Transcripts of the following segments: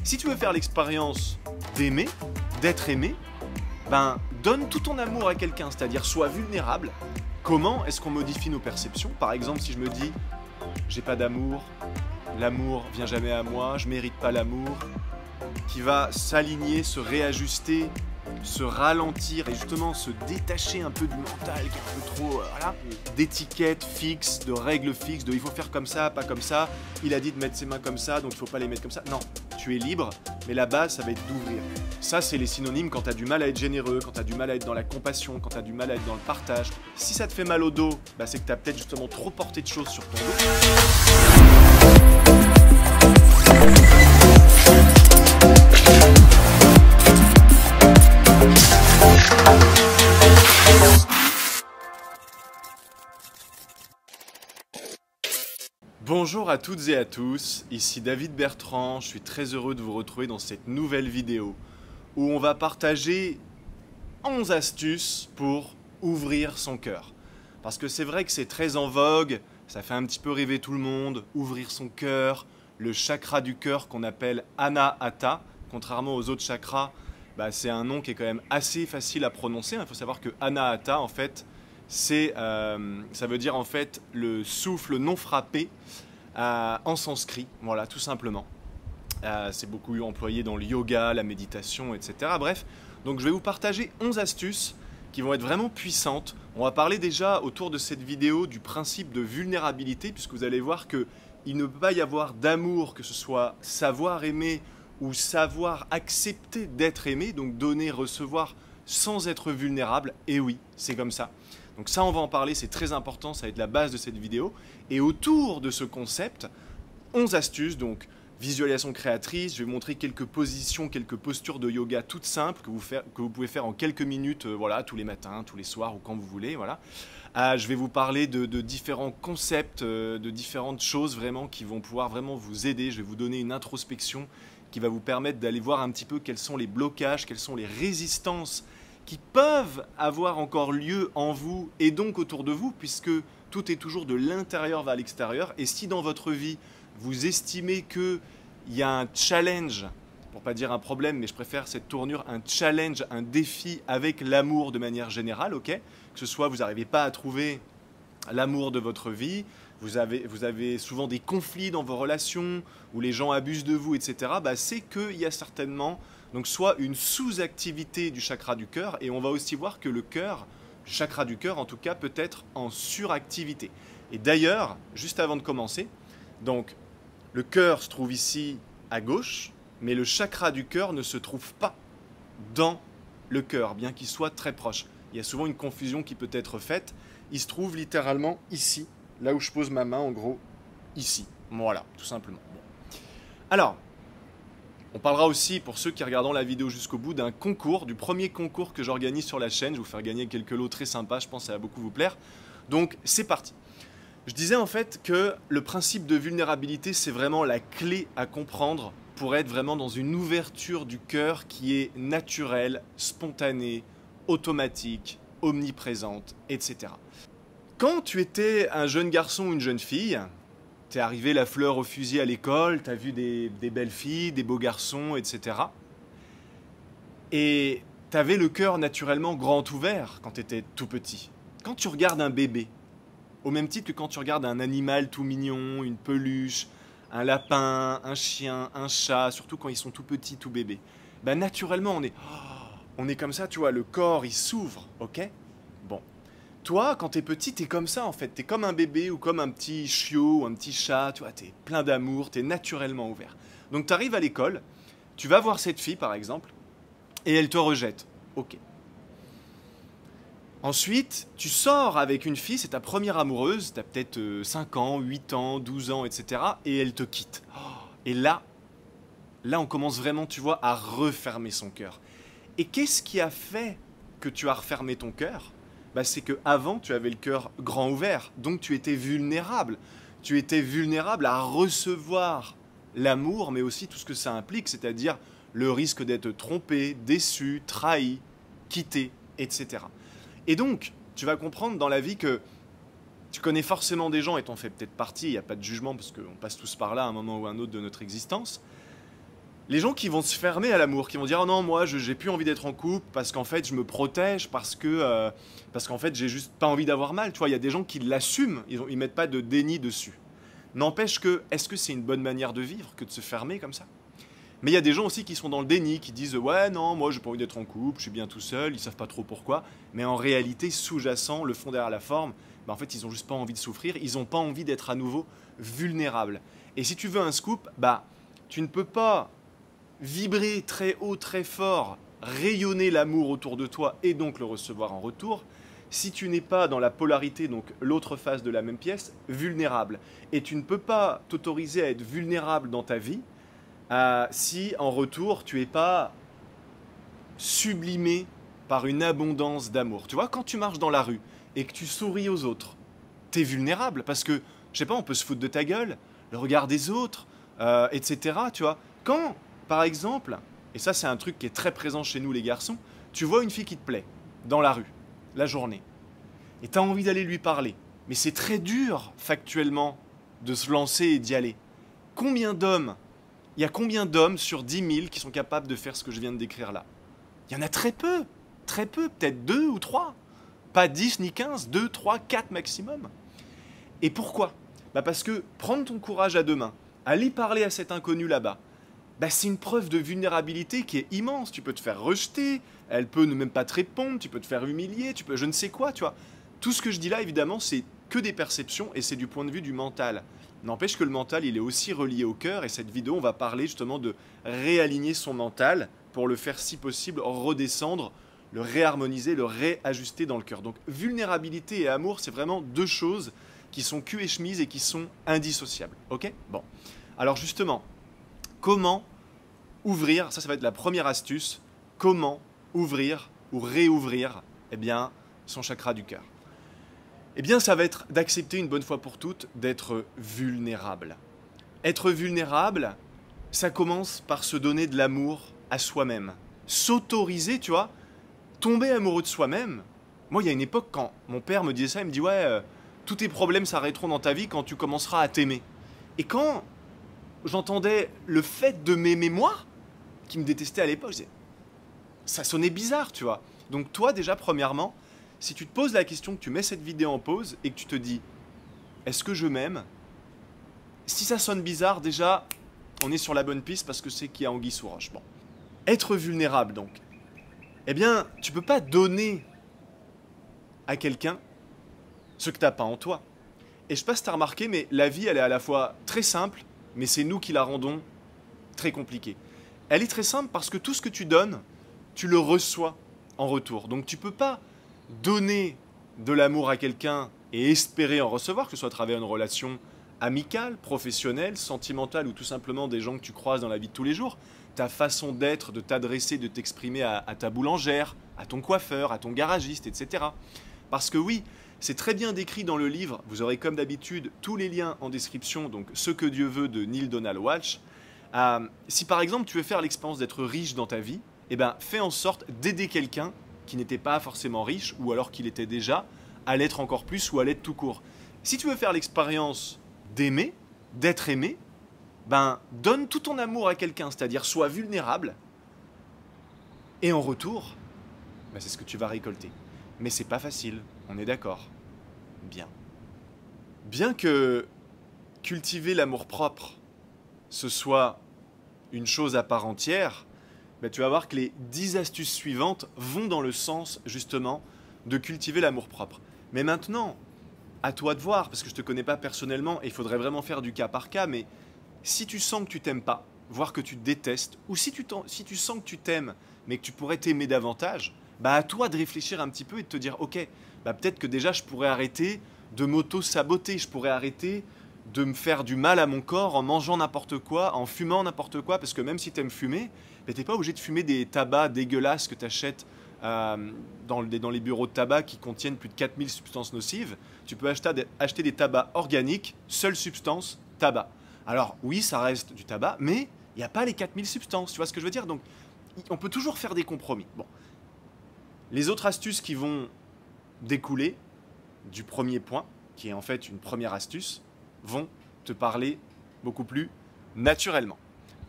Si tu veux faire l'expérience d'aimer, d'être aimé, ben donne tout ton amour à quelqu'un, c'est-à-dire sois vulnérable. Comment est-ce qu'on modifie nos perceptions? Par exemple, si je me dis j'ai pas d'amour, l'amour vient jamais à moi, je mérite pas l'amour, qui va s'aligner, se réajuster, se ralentir et justement se détacher un peu du mental qui est un peu trop voilà, d'étiquettes fixes, de règles fixes, de il faut faire comme ça, pas comme ça, il a dit de mettre ses mains comme ça, donc il faut pas les mettre comme ça. Non, tu es libre, mais la base, ça va être d'ouvrir. Ça, c'est les synonymes quand tu as du mal à être généreux, quand tu as du mal à être dans la compassion, quand tu as du mal à être dans le partage. Si ça te fait mal au dos, bah, c'est que tu as peut-être justement trop porté de choses sur ton dos. Bonjour à toutes et à tous, ici David Bertrand, je suis très heureux de vous retrouver dans cette nouvelle vidéo où on va partager 11 astuces pour ouvrir son cœur. Parce que c'est vrai que c'est très en vogue, ça fait un petit peu rêver tout le monde, ouvrir son cœur, le chakra du cœur qu'on appelle Anahata, contrairement aux autres chakras, bah, c'est un nom qui est quand même assez facile à prononcer. Il faut savoir que Anahata, en fait, ça veut dire en fait le souffle non frappé en sanskrit, voilà, tout simplement. C'est beaucoup employé dans le yoga, la méditation, etc. Bref, donc je vais vous partager 11 astuces qui vont être vraiment puissantes. On va parler déjà autour de cette vidéo du principe de vulnérabilité, puisque vous allez voir qu'il ne peut pas y avoir d'amour, que ce soit savoir aimer ou savoir accepter d'être aimé, donc donner, recevoir sans être vulnérable. Et oui, c'est comme ça. Donc ça, on va en parler, c'est très important, ça va être la base de cette vidéo. Et autour de ce concept, 11 astuces, donc visualisation créatrice, je vais vous montrer quelques positions, quelques postures de yoga toutes simples que vous pouvez faire en quelques minutes, voilà, tous les matins, tous les soirs ou quand vous voulez, voilà. Je vais vous parler de différents concepts, de différentes choses vraiment qui vont pouvoir vraiment vous aider. Je vais vous donner une introspection qui va vous permettre d'aller voir un petit peu quels sont les blocages, quelles sont les résistances qui peuvent avoir encore lieu en vous et donc autour de vous, puisque tout est toujours de l'intérieur vers l'extérieur. Et si dans votre vie, vous estimez qu'il y a un challenge, pour pas dire un problème, mais je préfère cette tournure, un challenge, un défi avec l'amour de manière générale, ok? Que ce soit vous n'arrivez pas à trouver l'amour de votre vie, vous avez souvent des conflits dans vos relations, où les gens abusent de vous, etc., bah, c'est qu'il y a certainement donc soit une sous-activité du chakra du cœur, et on va aussi voir que le cœur, le chakra du cœur en tout cas, peut être en suractivité. Et d'ailleurs, juste avant de commencer, donc le cœur se trouve ici à gauche, mais le chakra du cœur ne se trouve pas dans le cœur, bien qu'il soit très proche. Il y a souvent une confusion qui peut être faite. Il se trouve littéralement ici, là où je pose ma main, en gros, ici. Voilà, tout simplement. Bon. Alors, on parlera aussi, pour ceux qui regarderont la vidéo jusqu'au bout, d'un concours, du premier concours que j'organise sur la chaîne. Je vais vous faire gagner quelques lots très sympas, je pense que ça va beaucoup vous plaire. Donc, c'est parti. Je disais en fait que le principe de vulnérabilité, c'est vraiment la clé à comprendre pour être vraiment dans une ouverture du cœur qui est naturelle, spontanée, automatique, omniprésente, etc. Quand tu étais un jeune garçon ou une jeune fille, t'es arrivé la fleur au fusil à l'école, t'as vu des belles filles, des beaux garçons, etc. Et t'avais le cœur naturellement grand ouvert quand t'étais tout petit. Quand tu regardes un bébé, au même titre que quand tu regardes un animal tout mignon, une peluche, un lapin, un chien, un chat, surtout quand ils sont tout petits, tout bébés, ben naturellement on est comme ça, tu vois, le corps il s'ouvre, ok? Bon. Toi, quand t'es petit, t'es comme ça en fait. T'es comme un bébé ou comme un petit chiot ou un petit chat. Tu vois, t'es plein d'amour, t'es naturellement ouvert. Donc t'arrives à l'école, tu vas voir cette fille par exemple, et elle te rejette. Ok. Ensuite, tu sors avec une fille, c'est ta première amoureuse, t'as peut-être 5 ans, 8 ans, 12 ans, etc. Et elle te quitte. Et là, on commence vraiment, tu vois, à refermer son cœur. Et qu'est-ce qui a fait que tu as refermé ton cœur? Bah, c'est qu'avant, tu avais le cœur grand ouvert, donc tu étais vulnérable. Tu étais vulnérable à recevoir l'amour, mais aussi tout ce que ça implique, c'est-à-dire le risque d'être trompé, déçu, trahi, quitté, etc. Et donc, tu vas comprendre dans la vie que tu connais forcément des gens, et t'en fais peut-être partie, il n'y a pas de jugement, parce qu'on passe tous par là à un moment ou à un autre de notre existence, Les gens qui vont se fermer à l'amour, qui vont dire « Oh non, moi, j'ai plus envie d'être en couple parce qu'en fait, je me protège, parce qu'en fait, j'ai juste pas envie d'avoir mal. » Tu vois, il y a des gens qui l'assument, ils mettent pas de déni dessus. N'empêche que, est-ce que c'est une bonne manière de vivre que de se fermer comme ça? Mais il y a des gens aussi qui sont dans le déni, qui disent « Ouais, non, moi, j'ai pas envie d'être en couple, je suis bien tout seul, ils savent pas trop pourquoi. » Mais en réalité, sous-jacent, le fond derrière la forme, bah, en fait, ils ont juste pas envie de souffrir, ils ont pas envie d'être à nouveau vulnérables. Et si tu veux un scoop, bah, tu ne peux pas vibrer très haut, très fort, rayonner l'amour autour de toi et donc le recevoir en retour, si tu n'es pas dans la polarité, donc l'autre face de la même pièce, vulnérable. Et tu ne peux pas t'autoriser à être vulnérable dans ta vie si en retour tu n'es pas sublimé par une abondance d'amour. Tu vois, quand tu marches dans la rue et que tu souris aux autres, tu es vulnérable parce que, je sais pas, on peut se foutre de ta gueule, le regard des autres, etc. Tu vois, quand par exemple, et ça c'est un truc qui est très présent chez nous les garçons, tu vois une fille qui te plaît, dans la rue, la journée, et tu as envie d'aller lui parler, mais c'est très dur factuellement de se lancer et d'y aller. Il y a combien d'hommes sur 10 000 qui sont capables de faire ce que je viens de décrire là? Il y en a très peu, peut-être 2 ou 3, pas 10 ni 15, 2, 3, 4 maximum. Et pourquoi? Bah parce que prendre ton courage à deux mains, aller parler à cet inconnu là-bas, bah c'est une preuve de vulnérabilité qui est immense. Tu peux te faire rejeter, elle peut ne même pas te répondre, tu peux te faire humilier, tu peux je ne sais quoi, tu vois. Tout ce que je dis là, évidemment, c'est que des perceptions et c'est du point de vue du mental. N'empêche que le mental, il est aussi relié au cœur et cette vidéo, on va parler justement de réaligner son mental pour le faire, si possible, redescendre, le réharmoniser, le réajuster dans le cœur. Donc vulnérabilité et amour, c'est vraiment deux choses qui sont cul et chemise et qui sont indissociables. Ok? Bon. Alors justement, comment ouvrir, ça va être la première astuce, comment ouvrir ou réouvrir eh bien, son chakra du cœur. Eh bien, ça va être d'accepter une bonne fois pour toutes d'être vulnérable. Être vulnérable, ça commence par se donner de l'amour à soi-même. S'autoriser, tu vois, tomber amoureux de soi-même. Moi, il y a une époque, quand mon père me disait ça, il me dit « Ouais, tous tes problèmes s'arrêteront dans ta vie quand tu commenceras à t'aimer. » Et quand j'entendais le fait de m'aimer moi, qui me détestait à l'époque, ça sonnait bizarre, tu vois. Donc toi, déjà, premièrement, si tu te poses la question, que tu mets cette vidéo en pause et que tu te dis « Est-ce que je m'aime ?» Si ça sonne bizarre, déjà, on est sur la bonne piste parce que c'est qu'il y a anguille sous roche. Bon. Être vulnérable, donc. Eh bien, tu peux pas donner à quelqu'un ce que tu n'as pas en toi. Et je sais pas si tu as remarqué, mais la vie, elle est à la fois très simple, mais c'est nous qui la rendons très compliquée. Elle est très simple parce que tout ce que tu donnes, tu le reçois en retour. Donc tu ne peux pas donner de l'amour à quelqu'un et espérer en recevoir, que ce soit à travers une relation amicale, professionnelle, sentimentale ou tout simplement des gens que tu croises dans la vie de tous les jours. Ta façon d'être, de t'adresser, de t'exprimer à ta boulangère, à ton coiffeur, à ton garagiste, etc. Parce que oui, c'est très bien décrit dans le livre, vous aurez comme d'habitude tous les liens en description, donc Ce que Dieu veut de Neale Donald Walsch. Si par exemple tu veux faire l'expérience d'être riche dans ta vie, eh ben, fais en sorte d'aider quelqu'un qui n'était pas forcément riche ou alors qu'il était déjà, à l'être encore plus ou à l'être tout court. Si tu veux faire l'expérience d'aimer, d'être aimé, ben, donne tout ton amour à quelqu'un, c'est-à-dire sois vulnérable et en retour, ben, c'est ce que tu vas récolter. Mais c'est pas facile, on est d'accord. Bien. Bien que cultiver l'amour-propre, ce soit une chose à part entière, ben tu vas voir que les 10 astuces suivantes vont dans le sens, justement, de cultiver l'amour-propre. Mais maintenant, à toi de voir, parce que je ne te connais pas personnellement, et il faudrait vraiment faire du cas par cas, mais si tu sens que tu t'aimes pas, voire que tu te détestes, ou si tu sens que tu t'aimes, mais que tu pourrais t'aimer davantage, bah à toi de réfléchir un petit peu et de te dire, ok, bah peut-être que déjà je pourrais arrêter de m'auto-saboter, je pourrais arrêter de me faire du mal à mon corps en mangeant n'importe quoi, en fumant n'importe quoi, parce que même si tu aimes fumer, bah, tu n'es pas obligé de fumer des tabacs dégueulasses que tu achètes dans les bureaux de tabac qui contiennent plus de 4000 substances nocives. Tu peux acheter des tabacs organiques, seule substance, tabac. Alors oui, ça reste du tabac, mais il n'y a pas les 4000 substances, tu vois ce que je veux dire? Donc on peut toujours faire des compromis. Bon. Les autres astuces qui vont découler du premier point, qui est en fait une première astuce, vont te parler beaucoup plus naturellement.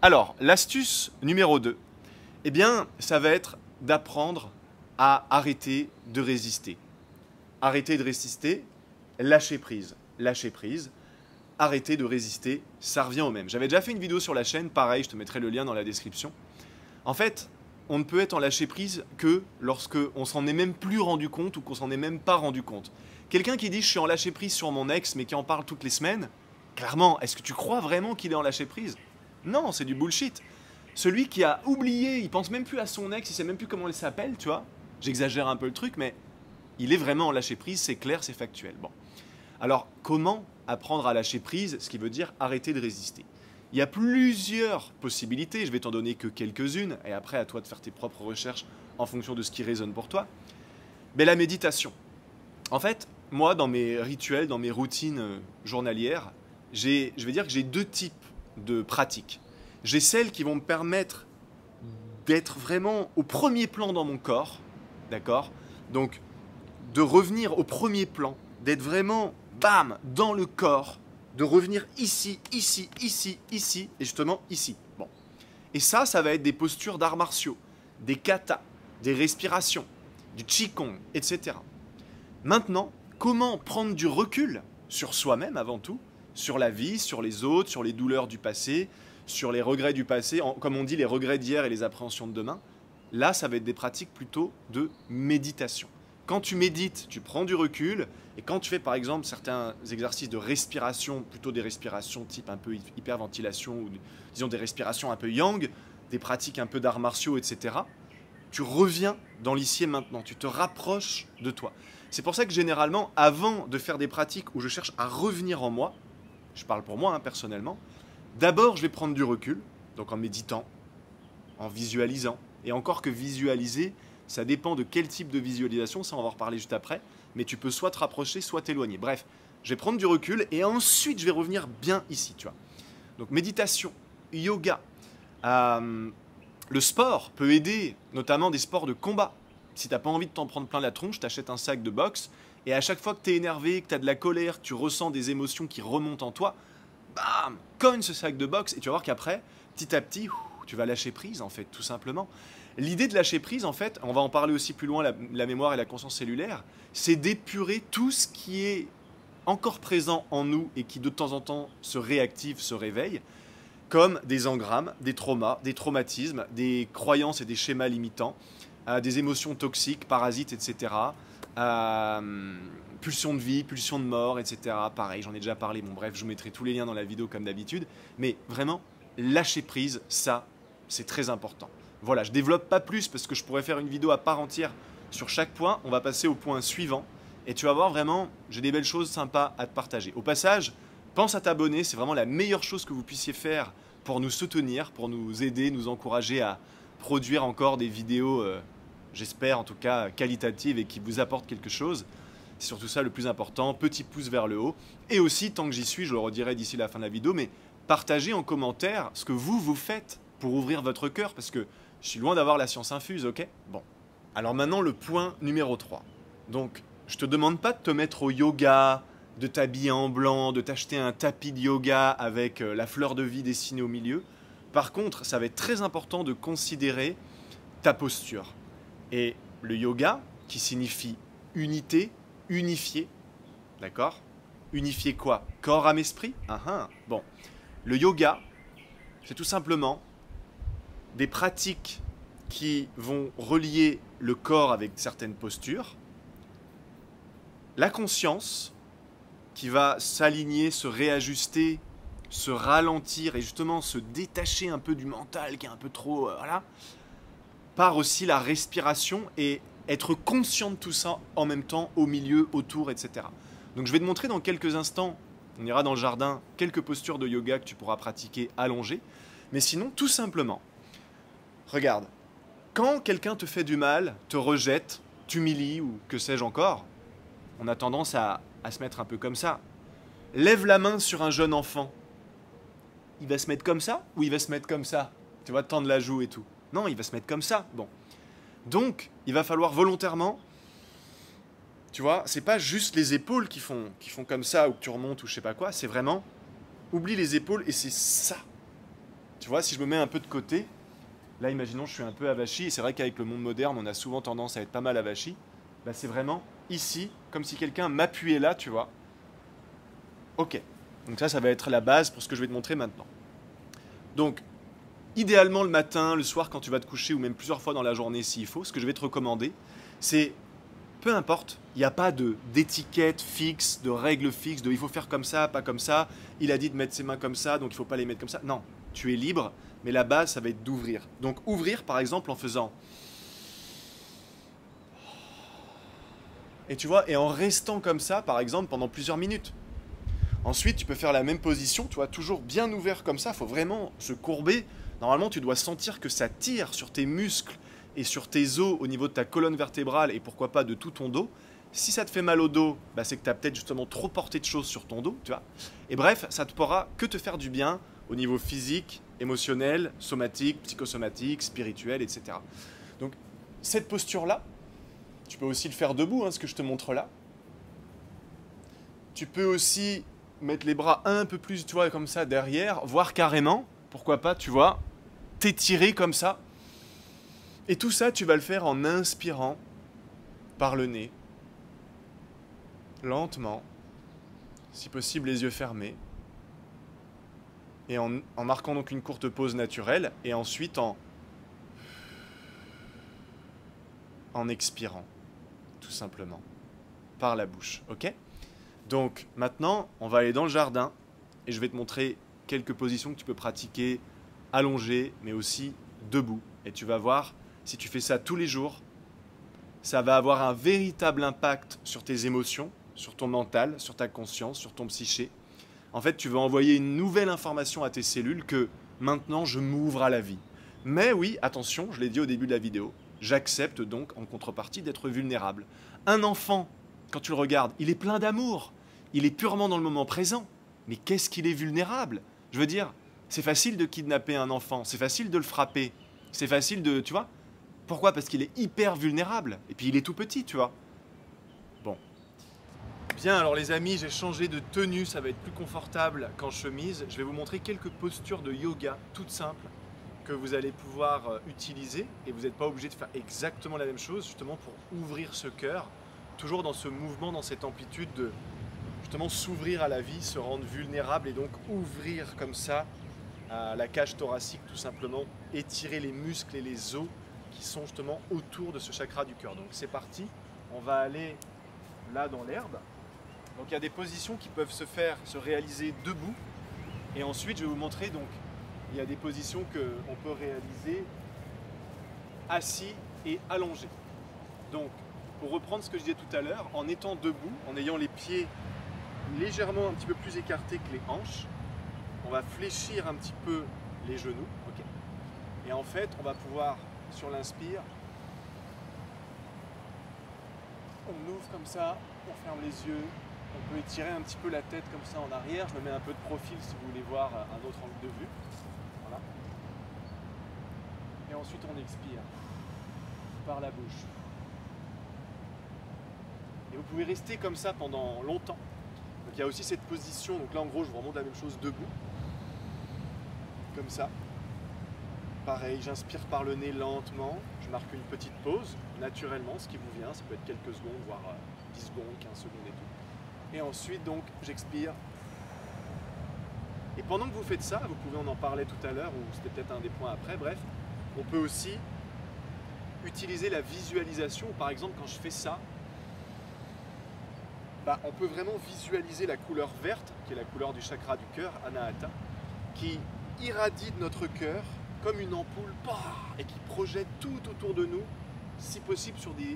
Alors, l'astuce numéro 2, eh bien, ça va être d'apprendre à arrêter de résister. Arrêter de résister, lâcher prise. Lâcher prise, arrêter de résister, ça revient au même. J'avais déjà fait une vidéo sur la chaîne, pareil, je te mettrai le lien dans la description. En fait, on ne peut être en lâcher prise que lorsque on s'en est même plus rendu compte ou qu'on s'en est même pas rendu compte. Quelqu'un qui dit je suis en lâcher prise sur mon ex mais qui en parle toutes les semaines, clairement, est-ce que tu crois vraiment qu'il est en lâcher prise? Non, c'est du bullshit. Celui qui a oublié, il pense même plus à son ex, il sait même plus comment elle s'appelle, tu vois. J'exagère un peu le truc, mais il est vraiment en lâcher prise, c'est clair, c'est factuel. Bon. Alors, comment apprendre à lâcher prise, ce qui veut dire arrêter de résister? Il y a plusieurs possibilités, je vais t'en donner que quelques-unes, et après à toi de faire tes propres recherches en fonction de ce qui résonne pour toi. Mais la méditation. En fait, moi, dans mes rituels, dans mes routines journalières, je vais dire que j'ai deux types de pratiques. J'ai celles qui vont me permettre d'être vraiment au premier plan dans mon corps, d'accord? Donc, de revenir au premier plan, d'être vraiment, bam, dans le corps, de revenir ici, ici, ici, ici, et justement ici. Bon. Et ça va être des postures d'arts martiaux, des katas, des respirations, du qigong, etc. Maintenant, comment prendre du recul sur soi-même avant tout, sur la vie, sur les autres, sur les douleurs du passé, sur les regrets du passé, comme on dit, les regrets d'hier et les appréhensions de demain. Là, ça va être des pratiques plutôt de méditation. Quand tu médites, tu prends du recul, et quand tu fais par exemple certains exercices de respiration, plutôt des respirations type un peu hyperventilation, ou disons des respirations un peu yang, des pratiques un peu d'arts martiaux, etc., tu reviens dans l'ici et maintenant, tu te rapproches de toi. C'est pour ça que généralement, avant de faire des pratiques où je cherche à revenir en moi, je parle pour moi personnellement, d'abord je vais prendre du recul, donc en méditant, en visualisant, et encore que visualiser, ça dépend de quel type de visualisation, ça on va en reparler juste après, mais tu peux soit te rapprocher, soit t'éloigner. Bref, je vais prendre du recul et ensuite je vais revenir bien ici, tu vois. Donc méditation, yoga, le sport peut aider, notamment des sports de combat. Si tu n'as pas envie de t'en prendre plein la tronche, t'achètes un sac de boxe et à chaque fois que tu es énervé, que tu as de la colère, que tu ressens des émotions qui remontent en toi, bam, cogne ce sac de boxe et tu vas voir qu'après, petit à petit, tu vas lâcher prise en fait, tout simplement. L'idée de lâcher prise, en fait, on va en parler aussi plus loin, la mémoire et la conscience cellulaire, c'est d'épurer tout ce qui est encore présent en nous et qui de temps en temps se réactive, se réveille, comme des engrammes, des traumas, des traumatismes, des croyances et des schémas limitants, des émotions toxiques, parasites, etc., pulsions de vie, pulsions de mort, etc. Pareil, j'en ai déjà parlé, bon bref, je vous mettrai tous les liens dans la vidéo comme d'habitude, mais vraiment, lâcher prise, ça, c'est très important. Voilà, je développe pas plus parce que je pourrais faire une vidéo à part entière sur chaque point. On va passer au point suivant et tu vas voir vraiment, j'ai des belles choses sympas à te partager. Au passage, pense à t'abonner, c'est vraiment la meilleure chose que vous puissiez faire pour nous soutenir, pour nous aider, nous encourager à produire encore des vidéos, j'espère en tout cas qualitatives et qui vous apportent quelque chose. C'est surtout ça le plus important, petit pouce vers le haut. Et aussi, tant que j'y suis, je le redirai d'ici la fin de la vidéo, mais partagez en commentaire ce que vous faites pour ouvrir votre cœur parce que je suis loin d'avoir la science infuse, ok? Bon. Alors maintenant, le point numéro 3. Donc, je te demande pas de te mettre au yoga, de t'habiller en blanc, de t'acheter un tapis de yoga avec la fleur de vie dessinée au milieu. Par contre, ça va être très important de considérer ta posture. Et le yoga, qui signifie unité, unifier, d'accord? Unifier quoi? Corps, âme, esprit? Bon. Le yoga, c'est tout simplement des pratiques qui vont relier le corps avec certaines postures, la conscience qui va s'aligner, se réajuster, se ralentir et justement se détacher un peu du mental qui est un peu trop... voilà, par aussi la respiration et être conscient de tout ça en même temps, au milieu, autour, etc. Donc je vais te montrer dans quelques instants, on ira dans le jardin, quelques postures de yoga que tu pourras pratiquer allongées, mais sinon tout simplement, regarde, quand quelqu'un te fait du mal, te rejette, t'humilie ou que sais-je encore, on a tendance à se mettre un peu comme ça. Lève la main sur un jeune enfant. Il va se mettre comme ça ou il va se mettre comme ça? Tu vois, tendre la joue et tout. Non, il va se mettre comme ça. Bon. Donc, il va falloir volontairement, tu vois, c'est pas juste les épaules qui font comme ça ou que tu remontes ou je sais pas quoi, c'est vraiment, oublie les épaules et c'est ça. Tu vois, si je me mets un peu de côté, là, imaginons, je suis un peu avachi, et c'est vrai qu'avec le monde moderne, on a souvent tendance à être pas mal avachi. Bah, c'est vraiment ici, comme si quelqu'un m'appuyait là, tu vois. Ok. Donc ça va être la base pour ce que je vais te montrer maintenant. Donc, idéalement le matin, le soir, quand tu vas te coucher, ou même plusieurs fois dans la journée s'il faut, ce que je vais te recommander, c'est, peu importe, il n'y a pas d'étiquette fixe, de règles fixes, de il faut faire comme ça, pas comme ça, il a dit de mettre ses mains comme ça, donc il ne faut pas les mettre comme ça. Non, tu es libre, mais la base, ça va être d'ouvrir. Donc ouvrir, par exemple, en faisant... Et tu vois, et en restant comme ça, par exemple, pendant plusieurs minutes. Ensuite, tu peux faire la même position, tu vois, toujours bien ouvert comme ça, il faut vraiment se courber. Normalement, tu dois sentir que ça tire sur tes muscles et sur tes os au niveau de ta colonne vertébrale et pourquoi pas de tout ton dos. Si ça te fait mal au dos, bah c'est que tu as peut-être justement trop porté de choses sur ton dos, tu vois. Et bref, ça ne pourra que te faire du bien au niveau physique, émotionnel, somatique, psychosomatique, spirituel, etc. Donc, cette posture-là, tu peux aussi le faire debout, hein, ce que je te montre là. Tu peux aussi mettre les bras un peu plus, tu vois, comme ça, derrière, voire carrément, pourquoi pas, tu vois, t'étirer comme ça. Et tout ça, tu vas le faire en inspirant par le nez, lentement, si possible les yeux fermés, et en marquant donc une courte pause naturelle, et ensuite en expirant, tout simplement, par la bouche, ok ? Donc maintenant, on va aller dans le jardin, et je vais te montrer quelques positions que tu peux pratiquer allongées, mais aussi debout. Et tu vas voir, si tu fais ça tous les jours, ça va avoir un véritable impact sur tes émotions, sur ton mental, sur ta conscience, sur ton psyché. En fait, tu vas envoyer une nouvelle information à tes cellules que maintenant je m'ouvre à la vie. Mais oui, attention, je l'ai dit au début de la vidéo, j'accepte donc en contrepartie d'être vulnérable. Un enfant, quand tu le regardes, il est plein d'amour, il est purement dans le moment présent. Mais qu'est-ce qu'il est vulnérable ? Je veux dire, c'est facile de kidnapper un enfant, c'est facile de le frapper, c'est facile de, tu vois ? Pourquoi ? Parce qu'il est hyper vulnérable. Et puis il est tout petit, tu vois. Bon. Bien, alors les amis, j'ai changé de tenue, ça va être plus confortable qu'en chemise. Je vais vous montrer quelques postures de yoga toutes simples que vous allez pouvoir utiliser. Et vous n'êtes pas obligé de faire exactement la même chose, justement pour ouvrir ce cœur. Toujours dans ce mouvement, dans cette amplitude de justement s'ouvrir à la vie, se rendre vulnérable et donc ouvrir comme ça la cage thoracique tout simplement, étirer les muscles et les os qui sont justement autour de ce chakra du cœur. Donc c'est parti, on va aller là dans l'herbe. Donc il y a des positions qui peuvent se réaliser debout. Et ensuite je vais vous montrer, donc il y a des positions qu'on peut réaliser assis et allongé. Donc pour reprendre ce que je disais tout à l'heure, en étant debout, en ayant les pieds légèrement un petit peu plus écartés que les hanches, on va fléchir un petit peu les genoux. Okay. Et en fait, on va pouvoir, sur l'inspire, on ouvre comme ça, on ferme les yeux, on peut étirer un petit peu la tête comme ça en arrière. Je me mets un peu de profil si vous voulez voir un autre angle de vue. Voilà. Et ensuite on expire par la bouche. Et vous pouvez rester comme ça pendant longtemps. Donc il y a aussi cette position, donc là en gros je vous remonte la même chose debout. Comme ça. Pareil, j'inspire par le nez lentement, je marque une petite pause, naturellement, ce qui vous vient, ça peut être quelques secondes, voire 10 secondes, 15 secondes et tout. Et ensuite, donc, j'expire. Et pendant que vous faites ça, vous pouvez, on en parlait tout à l'heure, ou c'était peut-être un des points après, bref, on peut aussi utiliser la visualisation. Par exemple, quand je fais ça, bah, on peut vraiment visualiser la couleur verte, qui est la couleur du chakra du cœur, Anahata, qui irradie de notre cœur comme une ampoule et qui projette tout autour de nous, si possible sur des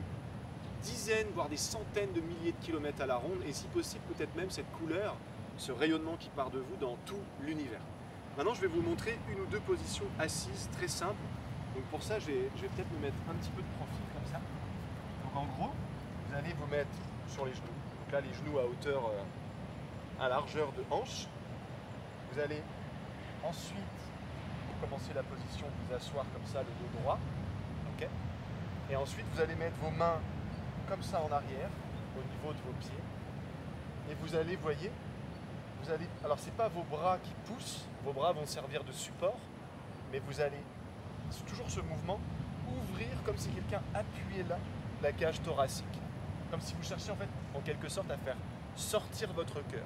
dizaines, voire des centaines de milliers de kilomètres à la ronde, et si possible peut-être même cette couleur, ce rayonnement qui part de vous dans tout l'univers. Maintenant je vais vous montrer une ou deux positions assises très simples. Donc pour ça je vais peut-être me mettre un petit peu de profil comme ça. Donc en gros, vous allez vous mettre sur les genoux. Donc là les genoux à hauteur, à largeur de hanche. Vous allez ensuite commencer la position, vous asseoir comme ça, le dos droit. Okay. Et ensuite, vous allez mettre vos mains comme ça en arrière, au niveau de vos pieds. Et vous allez, voyez, alors c'est pas vos bras qui poussent, vos bras vont servir de support, mais vous allez, c'est toujours ce mouvement, ouvrir comme si quelqu'un appuyait là la cage thoracique. Comme si vous cherchiez en fait, en quelque sorte, à faire sortir votre cœur.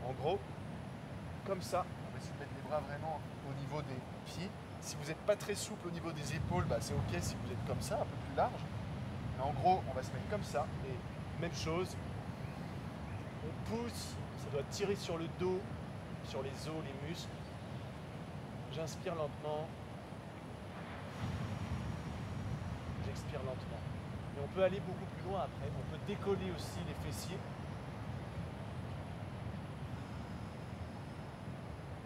En gros, comme ça, on va essayer de mettre les bras vraiment au niveau des pieds. Si vous n'êtes pas très souple au niveau des épaules, bah c'est ok si vous êtes comme ça, un peu plus large. Mais en gros, on va se mettre comme ça, et même chose, on pousse, ça doit tirer sur le dos, sur les os, les muscles. J'inspire lentement, j'expire lentement. Et on peut aller beaucoup plus loin après, on peut décoller aussi les fessiers.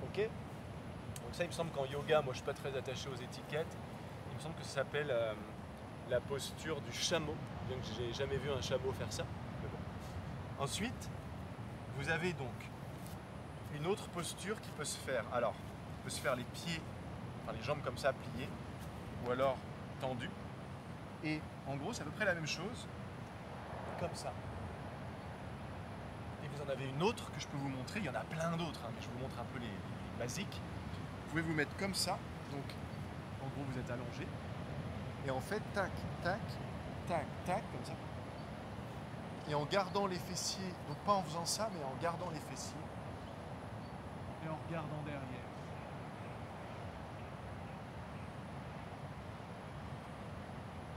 Ok? Donc ça, il me semble qu'en yoga, moi je suis pas très attaché aux étiquettes, il me semble que ça s'appelle la posture du chameau, bien que j'ai jamais vu un chameau faire ça. Mais bon. Ensuite, vous avez donc une autre posture qui peut se faire. Alors, on peut se faire les pieds, enfin les jambes comme ça pliées, ou alors tendues. Et en gros, c'est à peu près la même chose, comme ça. Et vous en avez une autre que je peux vous montrer. Il y en a plein d'autres, hein, mais je vous montre un peu les basiques. Vous pouvez vous mettre comme ça. Donc, en gros, vous êtes allongé. Et en fait, tac, tac, tac, tac, comme ça. Et en gardant les fessiers, donc pas en faisant ça, mais en gardant les fessiers. Et en regardant derrière.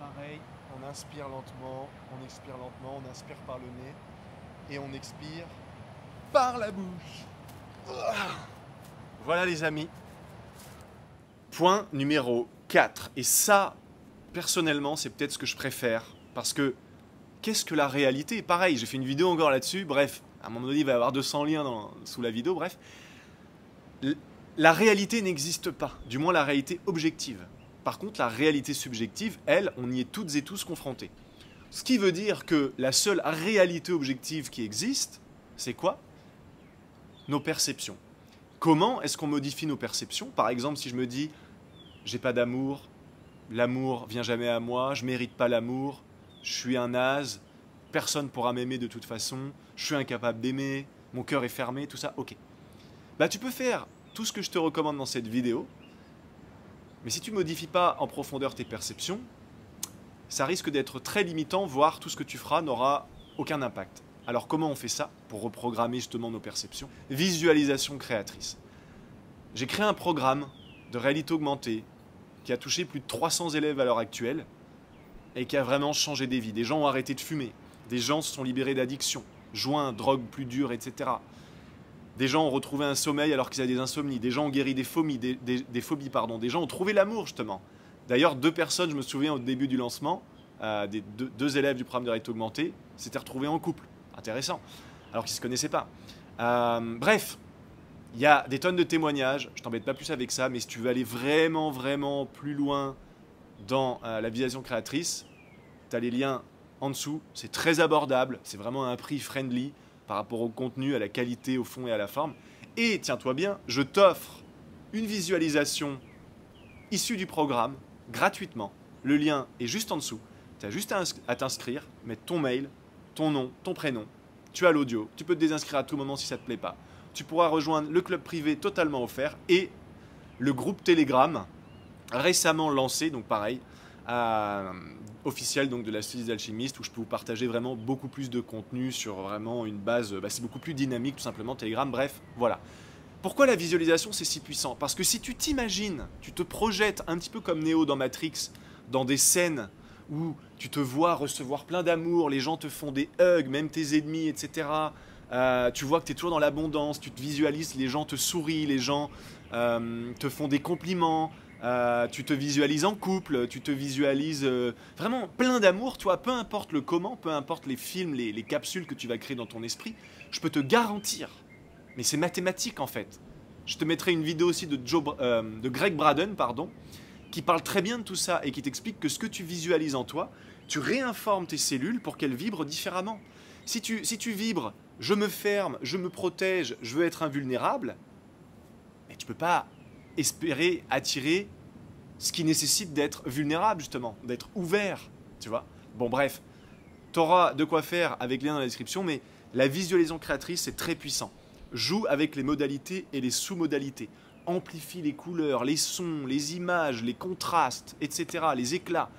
Pareil, on inspire lentement, on expire lentement, on inspire par le nez et on expire par la bouche. Voilà les amis. Point numéro 4. Et ça, personnellement, c'est peut-être ce que je préfère. Parce que, qu'est-ce que la réalité? Pareil, j'ai fait une vidéo encore là-dessus. Bref, à un moment donné, il va y avoir 200 liens sous la vidéo. Bref, la réalité n'existe pas. Du moins, la réalité objective. Par contre, la réalité subjective, elle, on y est toutes et tous confrontés. Ce qui veut dire que la seule réalité objective qui existe, c'est quoi? Nos perceptions. Comment est-ce qu'on modifie nos perceptions? Par exemple, si je me dis, j'ai pas d'amour, l'amour vient jamais à moi, je mérite pas l'amour, je suis un naze, personne pourra m'aimer de toute façon, je suis incapable d'aimer, mon cœur est fermé, tout ça, ok. Bah, tu peux faire tout ce que je te recommande dans cette vidéo, mais si tu ne modifies pas en profondeur tes perceptions, ça risque d'être très limitant, voire tout ce que tu feras n'aura aucun impact. Alors comment on fait ça pour reprogrammer justement nos perceptions? Visualisation créatrice. J'ai créé un programme de réalité augmentée qui a touché plus de 300 élèves à l'heure actuelle et qui a vraiment changé des vies. Des gens ont arrêté de fumer, des gens se sont libérés d'addictions, joints, drogues plus dures, etc. Des gens ont retrouvé un sommeil alors qu'ils avaient des insomnies. Des gens ont guéri des phobies, des gens ont trouvé l'amour, justement. D'ailleurs, 2 personnes, je me souviens au début du lancement, deux élèves du programme de réalité augmentée, s'étaient retrouvés en couple. Intéressant. Alors qu'ils ne se connaissaient pas. Bref, il y a des tonnes de témoignages. Je ne t'embête pas plus avec ça, mais si tu veux aller vraiment, vraiment plus loin dans la visualisation créatrice, tu as les liens en dessous. C'est très abordable. C'est vraiment à un prix friendly par rapport au contenu, à la qualité, au fond et à la forme. Et tiens-toi bien, je t'offre une visualisation issue du programme, gratuitement. Le lien est juste en dessous. Tu as juste à t'inscrire, mettre ton mail, ton nom, ton prénom. Tu as l'audio. Tu peux te désinscrire à tout moment si ça ne te plaît pas. Tu pourras rejoindre le club privé totalement offert et le groupe Telegram récemment lancé, donc pareil, officiel donc de la Studio des Alchimistes, où je peux vous partager vraiment beaucoup plus de contenu sur vraiment une base, c'est beaucoup plus dynamique tout simplement, Telegram, bref, voilà. Pourquoi la visualisation c'est si puissant? Parce que si tu t'imagines, tu te projettes un petit peu comme Neo dans Matrix, dans des scènes où tu te vois recevoir plein d'amour, les gens te font des hugs, même tes ennemis, etc. Tu vois que tu es toujours dans l'abondance, tu te visualises, les gens te sourient, les gens te font des compliments, tu te visualises en couple, tu te visualises vraiment plein d'amour, tu vois, peu importe le comment, peu importe les films, les capsules que tu vas créer dans ton esprit, je peux te garantir, mais c'est mathématique en fait. Je te mettrai une vidéo aussi de Greg Braden, pardon, qui parle très bien de tout ça et qui t'explique que ce que tu visualises en toi, tu réinformes tes cellules pour qu'elles vibrent différemment. Si tu vibres, je me ferme, je me protège, je veux être invulnérable, mais tu ne peux pas espérer attirer ce qui nécessite d'être vulnérable justement, d'être ouvert, tu vois. Bon bref, tu auras de quoi faire avec les liens dans la description, mais la visualisation créatrice c'est très puissant. Joue avec les modalités et les sous-modalités. amplifie les couleurs, les sons, les images, les contrastes, etc., les éclats.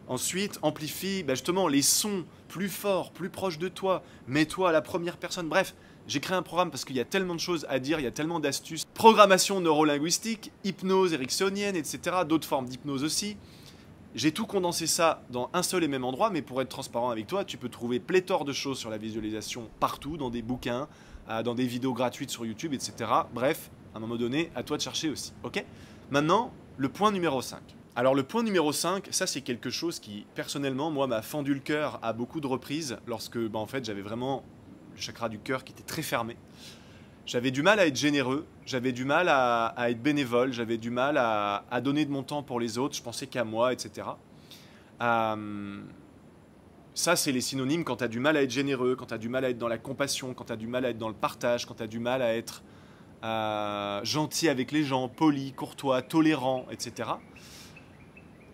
Ensuite, amplifie justement les sons plus forts, plus proches de toi. Mets-toi à la première personne. Bref, j'ai créé un programme parce qu'il y a tellement de choses à dire, il y a tellement d'astuces. Programmation neurolinguistique, hypnose ericksonienne, etc. D'autres formes d'hypnose aussi. J'ai tout condensé ça dans un seul et même endroit, mais pour être transparent avec toi, tu peux trouver pléthore de choses sur la visualisation partout, dans des bouquins, dans des vidéos gratuites sur YouTube, etc. Bref, à un moment donné, à toi de chercher aussi. Ok ? Maintenant, le point numéro 5. Alors le point numéro 5, ça c'est quelque chose qui, personnellement, moi, m'a fendu le cœur à beaucoup de reprises, lorsque, en fait, j'avais vraiment le chakra du cœur qui était très fermé. J'avais du mal à être généreux, j'avais du mal à être bénévole, j'avais du mal à donner de mon temps pour les autres, je pensais qu'à moi, etc. Ça, c'est les synonymes quand tu as du mal à être généreux, quand tu as du mal à être dans la compassion, quand tu as du mal à être dans le partage, quand tu as du mal à être gentil avec les gens, poli, courtois, tolérant, etc.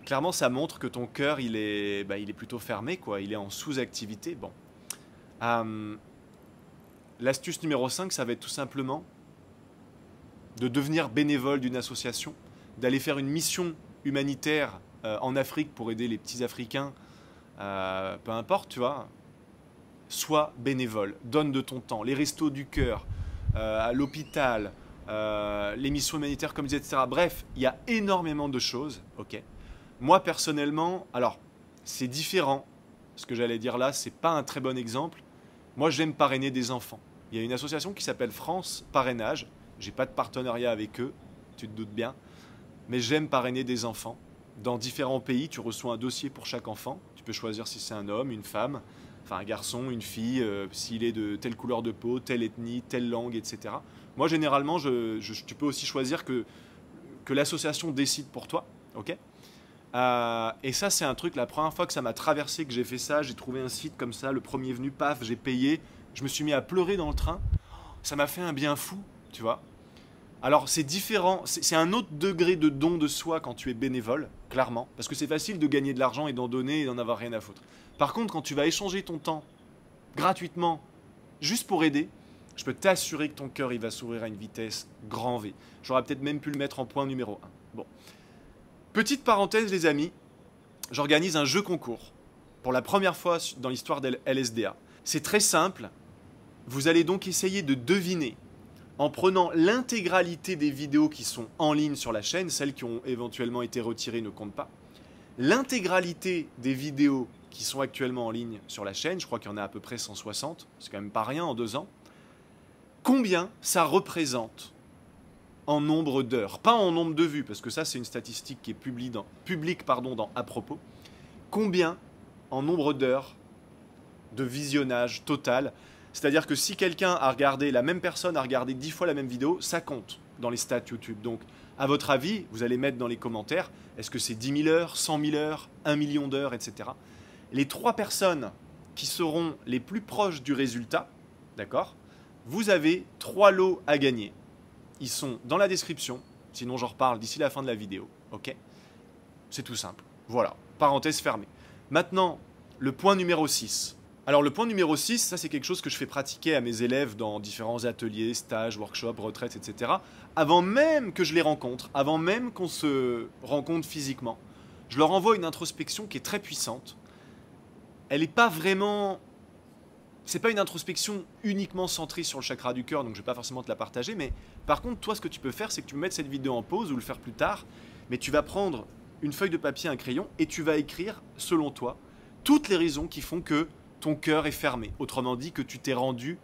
Clairement, ça montre que ton cœur, il est plutôt fermé, quoi. Il est en sous-activité. Bon. L'astuce numéro 5, ça va être tout simplement de devenir bénévole d'une association, d'aller faire une mission humanitaire en Afrique pour aider les petits Africains, peu importe, tu vois. Sois bénévole, donne de ton temps, les restos du cœur, à l'hôpital, les missions humanitaires comme je disais, etc. Bref, il y a énormément de choses, ok. Moi, personnellement, alors, c'est différent. Ce que j'allais dire là, c'est pas un très bon exemple. Moi, j'aime parrainer des enfants. Il y a une association qui s'appelle France Parrainage. J'ai pas de partenariat avec eux, tu te doutes bien. Mais j'aime parrainer des enfants. Dans différents pays, tu reçois un dossier pour chaque enfant. Tu peux choisir si c'est un homme, une femme, enfin un garçon, une fille, s'il est de telle couleur de peau, telle ethnie, telle langue, etc. Moi, généralement, tu peux aussi choisir que l'association décide pour toi, ok ? Et ça, c'est un truc, la première fois que ça m'a traversé, que j'ai fait ça, j'ai trouvé un site comme ça, le premier venu, paf, j'ai payé, je me suis mis à pleurer dans le train. Ça m'a fait un bien fou, tu vois. Alors, c'est différent, c'est un autre degré de don de soi quand tu es bénévole, clairement, parce que c'est facile de gagner de l'argent et d'en donner et d'en avoir rien à foutre. Par contre, quand tu vas échanger ton temps gratuitement, juste pour aider, je peux t'assurer que ton cœur, il va s'ouvrir à une vitesse grand V. J'aurais peut-être même pu le mettre en point numéro 1. Bon. Petite parenthèse, les amis, j'organise un jeu concours pour la première fois dans l'histoire de LSDA. C'est très simple. Vous allez donc essayer de deviner, en prenant l'intégralité des vidéos qui sont en ligne sur la chaîne, celles qui ont éventuellement été retirées ne comptent pas, l'intégralité des vidéos qui sont actuellement en ligne sur la chaîne, je crois qu'il y en a à peu près 160, c'est quand même pas rien en 2 ans, combien ça représente en nombre d'heures, pas en nombre de vues, parce que ça c'est une statistique qui est publique dans À propos. Combien en nombre d'heures de visionnage total, c'est-à-dire que si quelqu'un a regardé, la même personne a regardé 10 fois la même vidéo, ça compte dans les stats YouTube. Donc, à votre avis, vous allez mettre dans les commentaires, est-ce que c'est 10 000 heures, 100 000 heures, 1 million d'heures, etc. Les 3 personnes qui seront les plus proches du résultat, d'accord, vous avez 3 lots à gagner. Ils sont dans la description, sinon j'en reparle d'ici la fin de la vidéo, ok? C'est tout simple. Voilà, parenthèse fermée. Maintenant, le point numéro 6. Alors le point numéro 6, ça c'est quelque chose que je fais pratiquer à mes élèves dans différents ateliers, stages, workshops, retraites, etc. Avant même que je les rencontre, avant même qu'on se rencontre physiquement, je leur envoie une introspection qui est très puissante. Elle n'est pas vraiment... C'est pas une introspection uniquement centrée sur le chakra du cœur, donc je vais pas forcément te la partager, mais par contre, toi, ce que tu peux faire, c'est que tu peux mettre cette vidéo en pause ou le faire plus tard, mais tu vas prendre une feuille de papier, un crayon, et tu vas écrire, selon toi, toutes les raisons qui font que ton cœur est fermé. Autrement dit, que tu t'es rendu,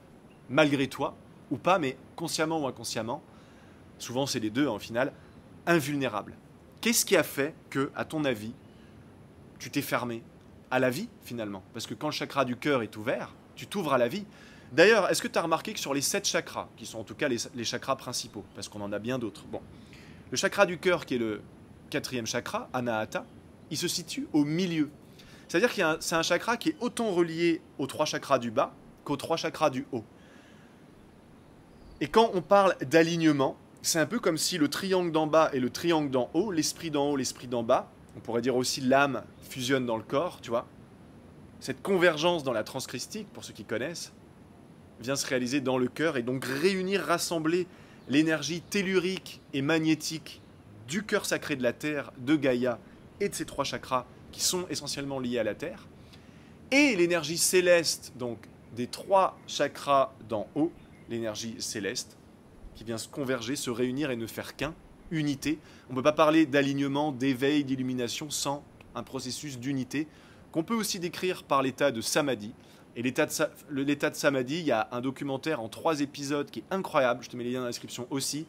malgré toi, ou pas, mais consciemment ou inconsciemment, souvent c'est les deux en final, invulnérable. Qu'est-ce qui a fait que, à ton avis, tu t'es fermé à la vie, finalement? Parce que quand le chakra du cœur est ouvert, tu t'ouvres à la vie. D'ailleurs, est-ce que tu as remarqué que sur les 7 chakras, qui sont en tout cas les chakras principaux, parce qu'on en a bien d'autres, bon, le chakra du cœur, qui est le 4e chakra, Anahata, il se situe au milieu. C'est-à-dire que c'est un chakra qui est autant relié aux 3 chakras du bas qu'aux 3 chakras du haut. Et quand on parle d'alignement, c'est un peu comme si le triangle d'en bas et le triangle d'en haut, l'esprit d'en haut, l'esprit d'en bas, on pourrait dire aussi l'âme fusionne dans le corps, tu vois. Cette convergence dans la transchristique, pour ceux qui connaissent, vient se réaliser dans le cœur et donc réunir, rassembler l'énergie tellurique et magnétique du cœur sacré de la Terre, de Gaïa et de ces 3 chakras qui sont essentiellement liés à la Terre, et l'énergie céleste, donc des 3 chakras d'en haut, l'énergie céleste, qui vient se converger, se réunir et ne faire qu'un, unité. On ne peut pas parler d'alignement, d'éveil, d'illumination sans un processus d'unité, qu'on peut aussi décrire par l'état de Samadhi. Et l'état de Samadhi, il y a un documentaire en 3 épisodes qui est incroyable, je te mets les liens dans la description aussi.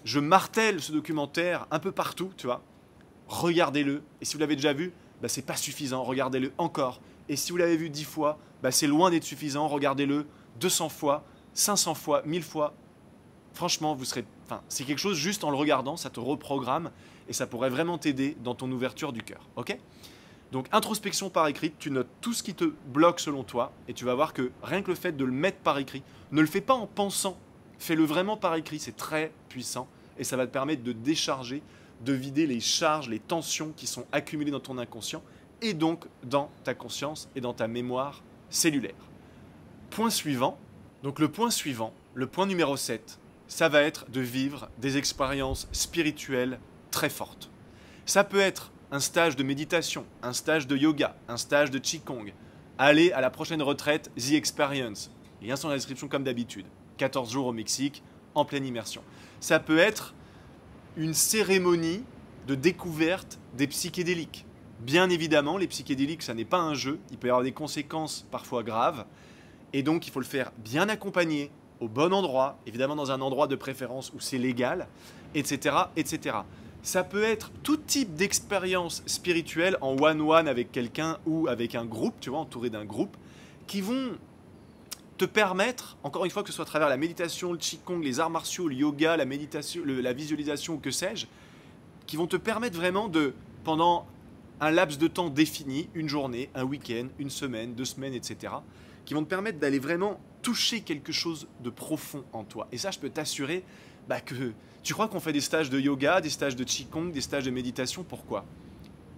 Je martèle ce documentaire un peu partout, tu vois. Regardez-le, et si vous l'avez déjà vu, bah, c'est pas suffisant, regardez-le encore. Et si vous l'avez vu 10 fois, bah, c'est loin d'être suffisant, regardez-le 200 fois, 500 fois, 1000 fois. Franchement, vous serez, c'est quelque chose, juste en le regardant, ça te reprogramme, et ça pourrait vraiment t'aider dans ton ouverture du cœur, ok? Donc introspection par écrit, tu notes tout ce qui te bloque selon toi, et tu vas voir que rien que le fait de le mettre par écrit, ne le fais pas en pensant, fais-le vraiment par écrit, c'est très puissant, et ça va te permettre de décharger, de vider les charges, les tensions qui sont accumulées dans ton inconscient, et donc dans ta conscience et dans ta mémoire cellulaire. Point suivant, donc le point suivant, le point numéro 7, ça va être de vivre des expériences spirituelles très fortes. Ça peut être un stage de méditation, un stage de yoga, un stage de Qigong. Allez à la prochaine retraite The Experience. Les liens sont dans la description comme d'habitude. 14 jours au Mexique, en pleine immersion. Ça peut être une cérémonie de découverte des psychédéliques. Bien évidemment, les psychédéliques, ça n'est pas un jeu. Il peut y avoir des conséquences parfois graves. Et donc, il faut le faire bien accompagné, au bon endroit, évidemment dans un endroit de préférence où c'est légal, etc., etc. Ça peut être tout type d'expérience spirituelle en one-one avec quelqu'un ou avec un groupe, tu vois, entouré d'un groupe, qui vont te permettre, encore une fois, que ce soit à travers la méditation, le Qigong, les arts martiaux, le yoga, la méditation, la visualisation ou que sais-je, qui vont te permettre vraiment de, pendant un laps de temps défini, une journée, un week-end, une semaine, 2 semaines, etc., qui vont te permettre d'aller vraiment toucher quelque chose de profond en toi. Et ça, je peux t'assurer que tu crois qu'on fait des stages de yoga, des stages de Qigong, des stages de méditation, pourquoi?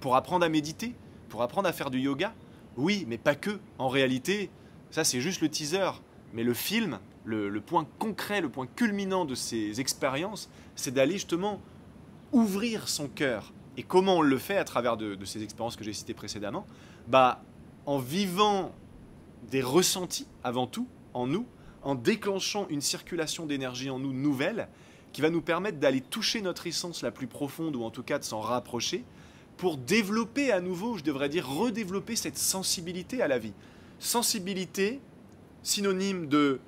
Pour apprendre à méditer? Pour apprendre à faire du yoga? Oui, mais pas que. En réalité, ça c'est juste le teaser. Mais le film, le point concret, le point culminant de ces expériences, c'est d'aller justement ouvrir son cœur. Et comment on le fait à travers de ces expériences que j'ai citées précédemment? En vivant des ressentis avant tout en nous, en déclenchant une circulation d'énergie en nous nouvelle qui va nous permettre d'aller toucher notre essence la plus profonde ou en tout cas de s'en rapprocher pour développer à nouveau, je devrais dire redévelopper cette sensibilité à la vie. Sensibilité, synonyme de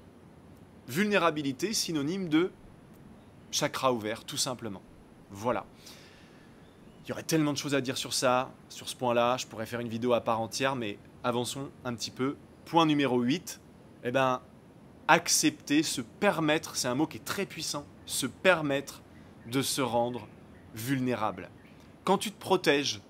vulnérabilité, synonyme de chakra ouvert, tout simplement. Voilà. Il y aurait tellement de choses à dire sur ça, sur ce point-là, je pourrais faire une vidéo à part entière, mais avançons un petit peu. Point numéro 8, accepter, se permettre, c'est un mot qui est très puissant, se permettre de se rendre vulnérable. Quand tu te protèges,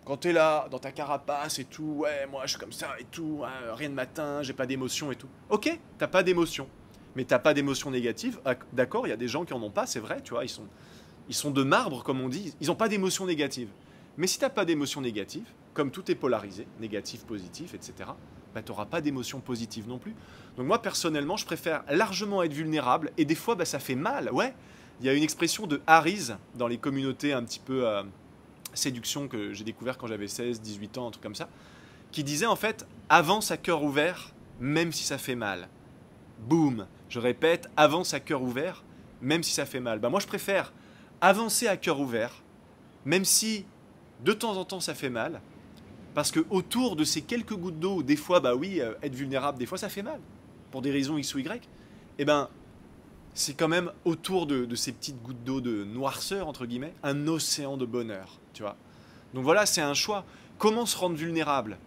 quand tu es là, dans ta carapace et tout, ouais, moi je suis comme ça et tout, hein, rien de matin, j'ai pas d'émotion et tout. Ok, t'as pas d'émotion, mais t'as pas d'émotion négative. D'accord, il y a des gens qui en ont pas, c'est vrai, tu vois, ils sont de marbre, comme on dit, ils n'ont pas d'émotion négative. Mais si t'as pas d'émotion négative, comme tout est polarisé, négatif, positif, etc., tu n'auras pas d'émotion positive non plus. Donc moi, personnellement, je préfère largement être vulnérable, et des fois, ça fait mal, ouais. Il y a une expression de Harry's dans les communautés un petit peu séduction que j'ai découvert quand j'avais 16, 18 ans, un truc comme ça, qui disait en fait, avance à cœur ouvert, même si ça fait mal. Boum, je répète, avance à cœur ouvert, même si ça fait mal. Moi, je préfère avancer à cœur ouvert, même si de temps en temps ça fait mal, parce que autour de ces quelques gouttes d'eau, des fois, être vulnérable, des fois ça fait mal, pour des raisons X ou Y, c'est quand même autour de ces petites gouttes d'eau de noirceur, entre guillemets, un océan de bonheur, tu vois. Donc voilà, c'est un choix. Comment se rendre vulnérable?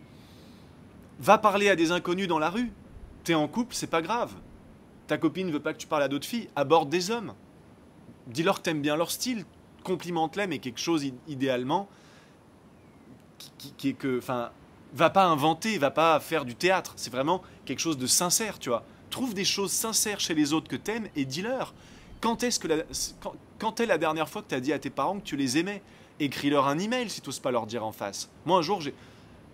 Va parler à des inconnus dans la rue. T'es en couple, c'est pas grave. Ta copine ne veut pas que tu parles à d'autres filles, aborde des hommes. Dis-leur que t'aimes bien leur style, complimente-les, mais quelque chose idéalement va pas inventer, va pas faire du théâtre. C'est vraiment quelque chose de sincère, tu vois. Trouve des choses sincères chez les autres que t'aimes et dis-leur. Quand est la dernière fois que tu as dit à tes parents que tu les aimais? Écris-leur un email si tu n'oses pas leur dire en face. Moi, un jour,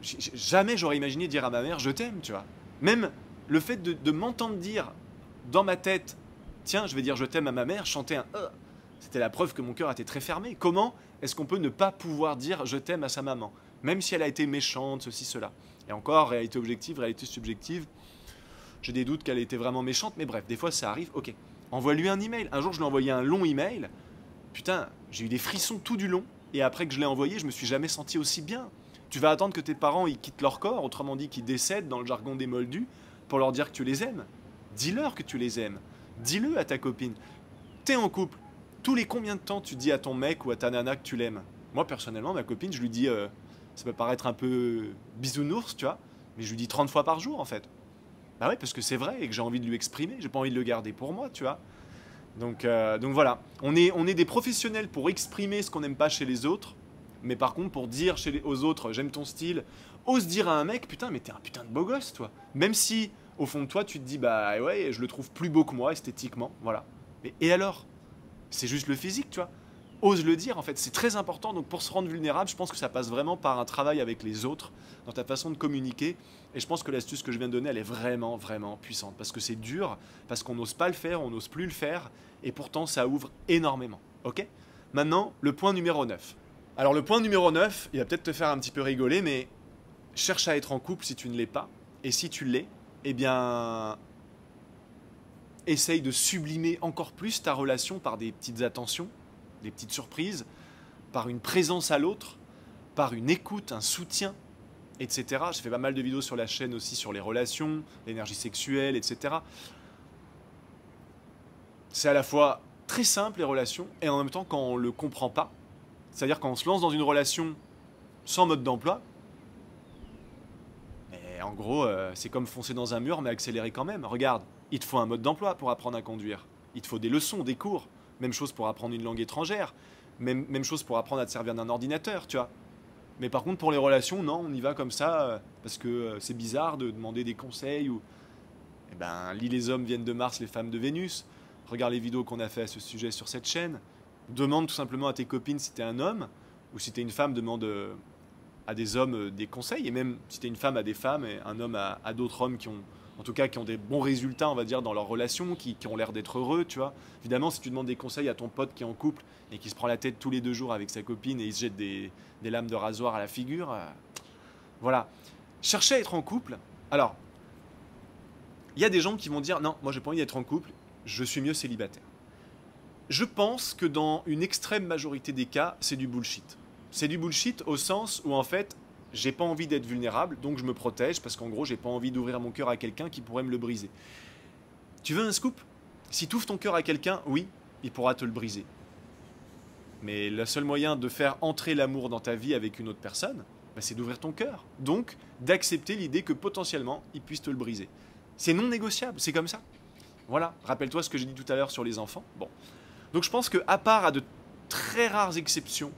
jamais j'aurais imaginé dire à ma mère « je t'aime », tu vois. Même le fait de m'entendre dire dans ma tête Tiens, je vais dire je t'aime à ma mère, chanter un c'était la preuve que mon cœur était très fermé. Comment est-ce qu'on peut ne pas pouvoir dire je t'aime à sa maman, même si elle a été méchante, ceci, cela. Et encore, réalité objective, réalité subjective, j'ai des doutes qu'elle était vraiment méchante, mais bref, des fois ça arrive, ok. Envoie-lui un email. Un jour, je lui ai envoyé un long email. Putain, j'ai eu des frissons tout du long. Et après que je l'ai envoyé, je me suis jamais senti aussi bien. Tu vas attendre que tes parents ils quittent leur corps, autrement dit qu'ils décèdent dans le jargon des moldus, pour leur dire que tu les aimes. Dis-leur que tu les aimes. Dis-le à ta copine. T'es en couple. Tous les combien de temps tu dis à ton mec ou à ta nana que tu l'aimes? Moi, personnellement, ma copine, je lui dis... ça peut paraître un peu bisounours, tu vois, mais je lui dis 30 fois par jour, en fait. Bah ouais, parce que c'est vrai et que j'ai envie de lui exprimer. J'ai pas envie de le garder pour moi, tu vois. Donc voilà. On est des professionnels pour exprimer ce qu'on n'aime pas chez les autres. Mais par contre, pour dire aux autres, j'aime ton style, ose dire à un mec, putain, mais t'es un putain de beau gosse, toi. Même si, au fond de toi, tu te dis, bah ouais, je le trouve plus beau que moi, esthétiquement, voilà. Mais et alors? C'est juste le physique, tu vois. Ose le dire, en fait. C'est très important. Donc pour se rendre vulnérable, je pense que ça passe vraiment par un travail avec les autres, dans ta façon de communiquer. Et je pense que l'astuce que je viens de donner, elle est vraiment, vraiment puissante. Parce que c'est dur, parce qu'on n'ose pas le faire, on n'ose plus le faire. Et pourtant, ça ouvre énormément. Ok? Maintenant, le point numéro 9. Alors le point numéro 9, il va peut-être te faire un petit peu rigoler, mais cherche à être en couple si tu ne l'es pas. Et si tu l'es, eh bien, essaye de sublimer encore plus ta relation par des petites attentions, des petites surprises, par une présence à l'autre, par une écoute, un soutien, etc. J'ai fait pas mal de vidéos sur la chaîne aussi sur les relations, l'énergie sexuelle, etc. C'est à la fois très simple les relations, et en même temps quand on ne le comprend pas, c'est-à-dire quand on se lance dans une relation sans mode d'emploi, et en gros c'est comme foncer dans un mur mais accélérer quand même. Regarde, il te faut un mode d'emploi pour apprendre à conduire, il te faut des leçons, des cours, même chose pour apprendre une langue étrangère, même chose pour apprendre à te servir d'un ordinateur, tu vois. Mais par contre pour les relations, non, on y va comme ça, parce que c'est bizarre de demander des conseils, ou eh ben, lis Les hommes viennent de Mars, les femmes de Vénus, regarde les vidéos qu'on a fait à ce sujet sur cette chaîne, demande tout simplement à tes copines si t'es un homme, ou si t'es une femme, demande à des hommes des conseils, et même si t'es une femme à des femmes, et un homme à d'autres hommes qui ont, en tout cas, qui ont des bons résultats, on va dire, dans leur relation, qui ont l'air d'être heureux, tu vois. Évidemment, si tu demandes des conseils à ton pote qui est en couple et qui se prend la tête tous les 2 jours avec sa copine et il se jette des lames de rasoir à la figure, voilà. Cherchez à être en couple. Alors, il y a des gens qui vont dire, non, moi j'ai pas envie d'être en couple, je suis mieux célibataire. Je pense que dans une extrême majorité des cas, c'est du bullshit. C'est du bullshit au sens où en fait, j'ai pas envie d'être vulnérable, donc je me protège parce qu'en gros, j'ai pas envie d'ouvrir mon cœur à quelqu'un qui pourrait me le briser. Tu veux un scoop? Si tu ouvres ton cœur à quelqu'un, oui, il pourra te le briser. Mais le seul moyen de faire entrer l'amour dans ta vie avec une autre personne, bah, c'est d'ouvrir ton cœur. Donc, d'accepter l'idée que potentiellement, il puisse te le briser. C'est non négociable, c'est comme ça. Voilà, rappelle-toi ce que j'ai dit tout à l'heure sur les enfants. Bon. Donc je pense qu'à part à de très rares exceptions,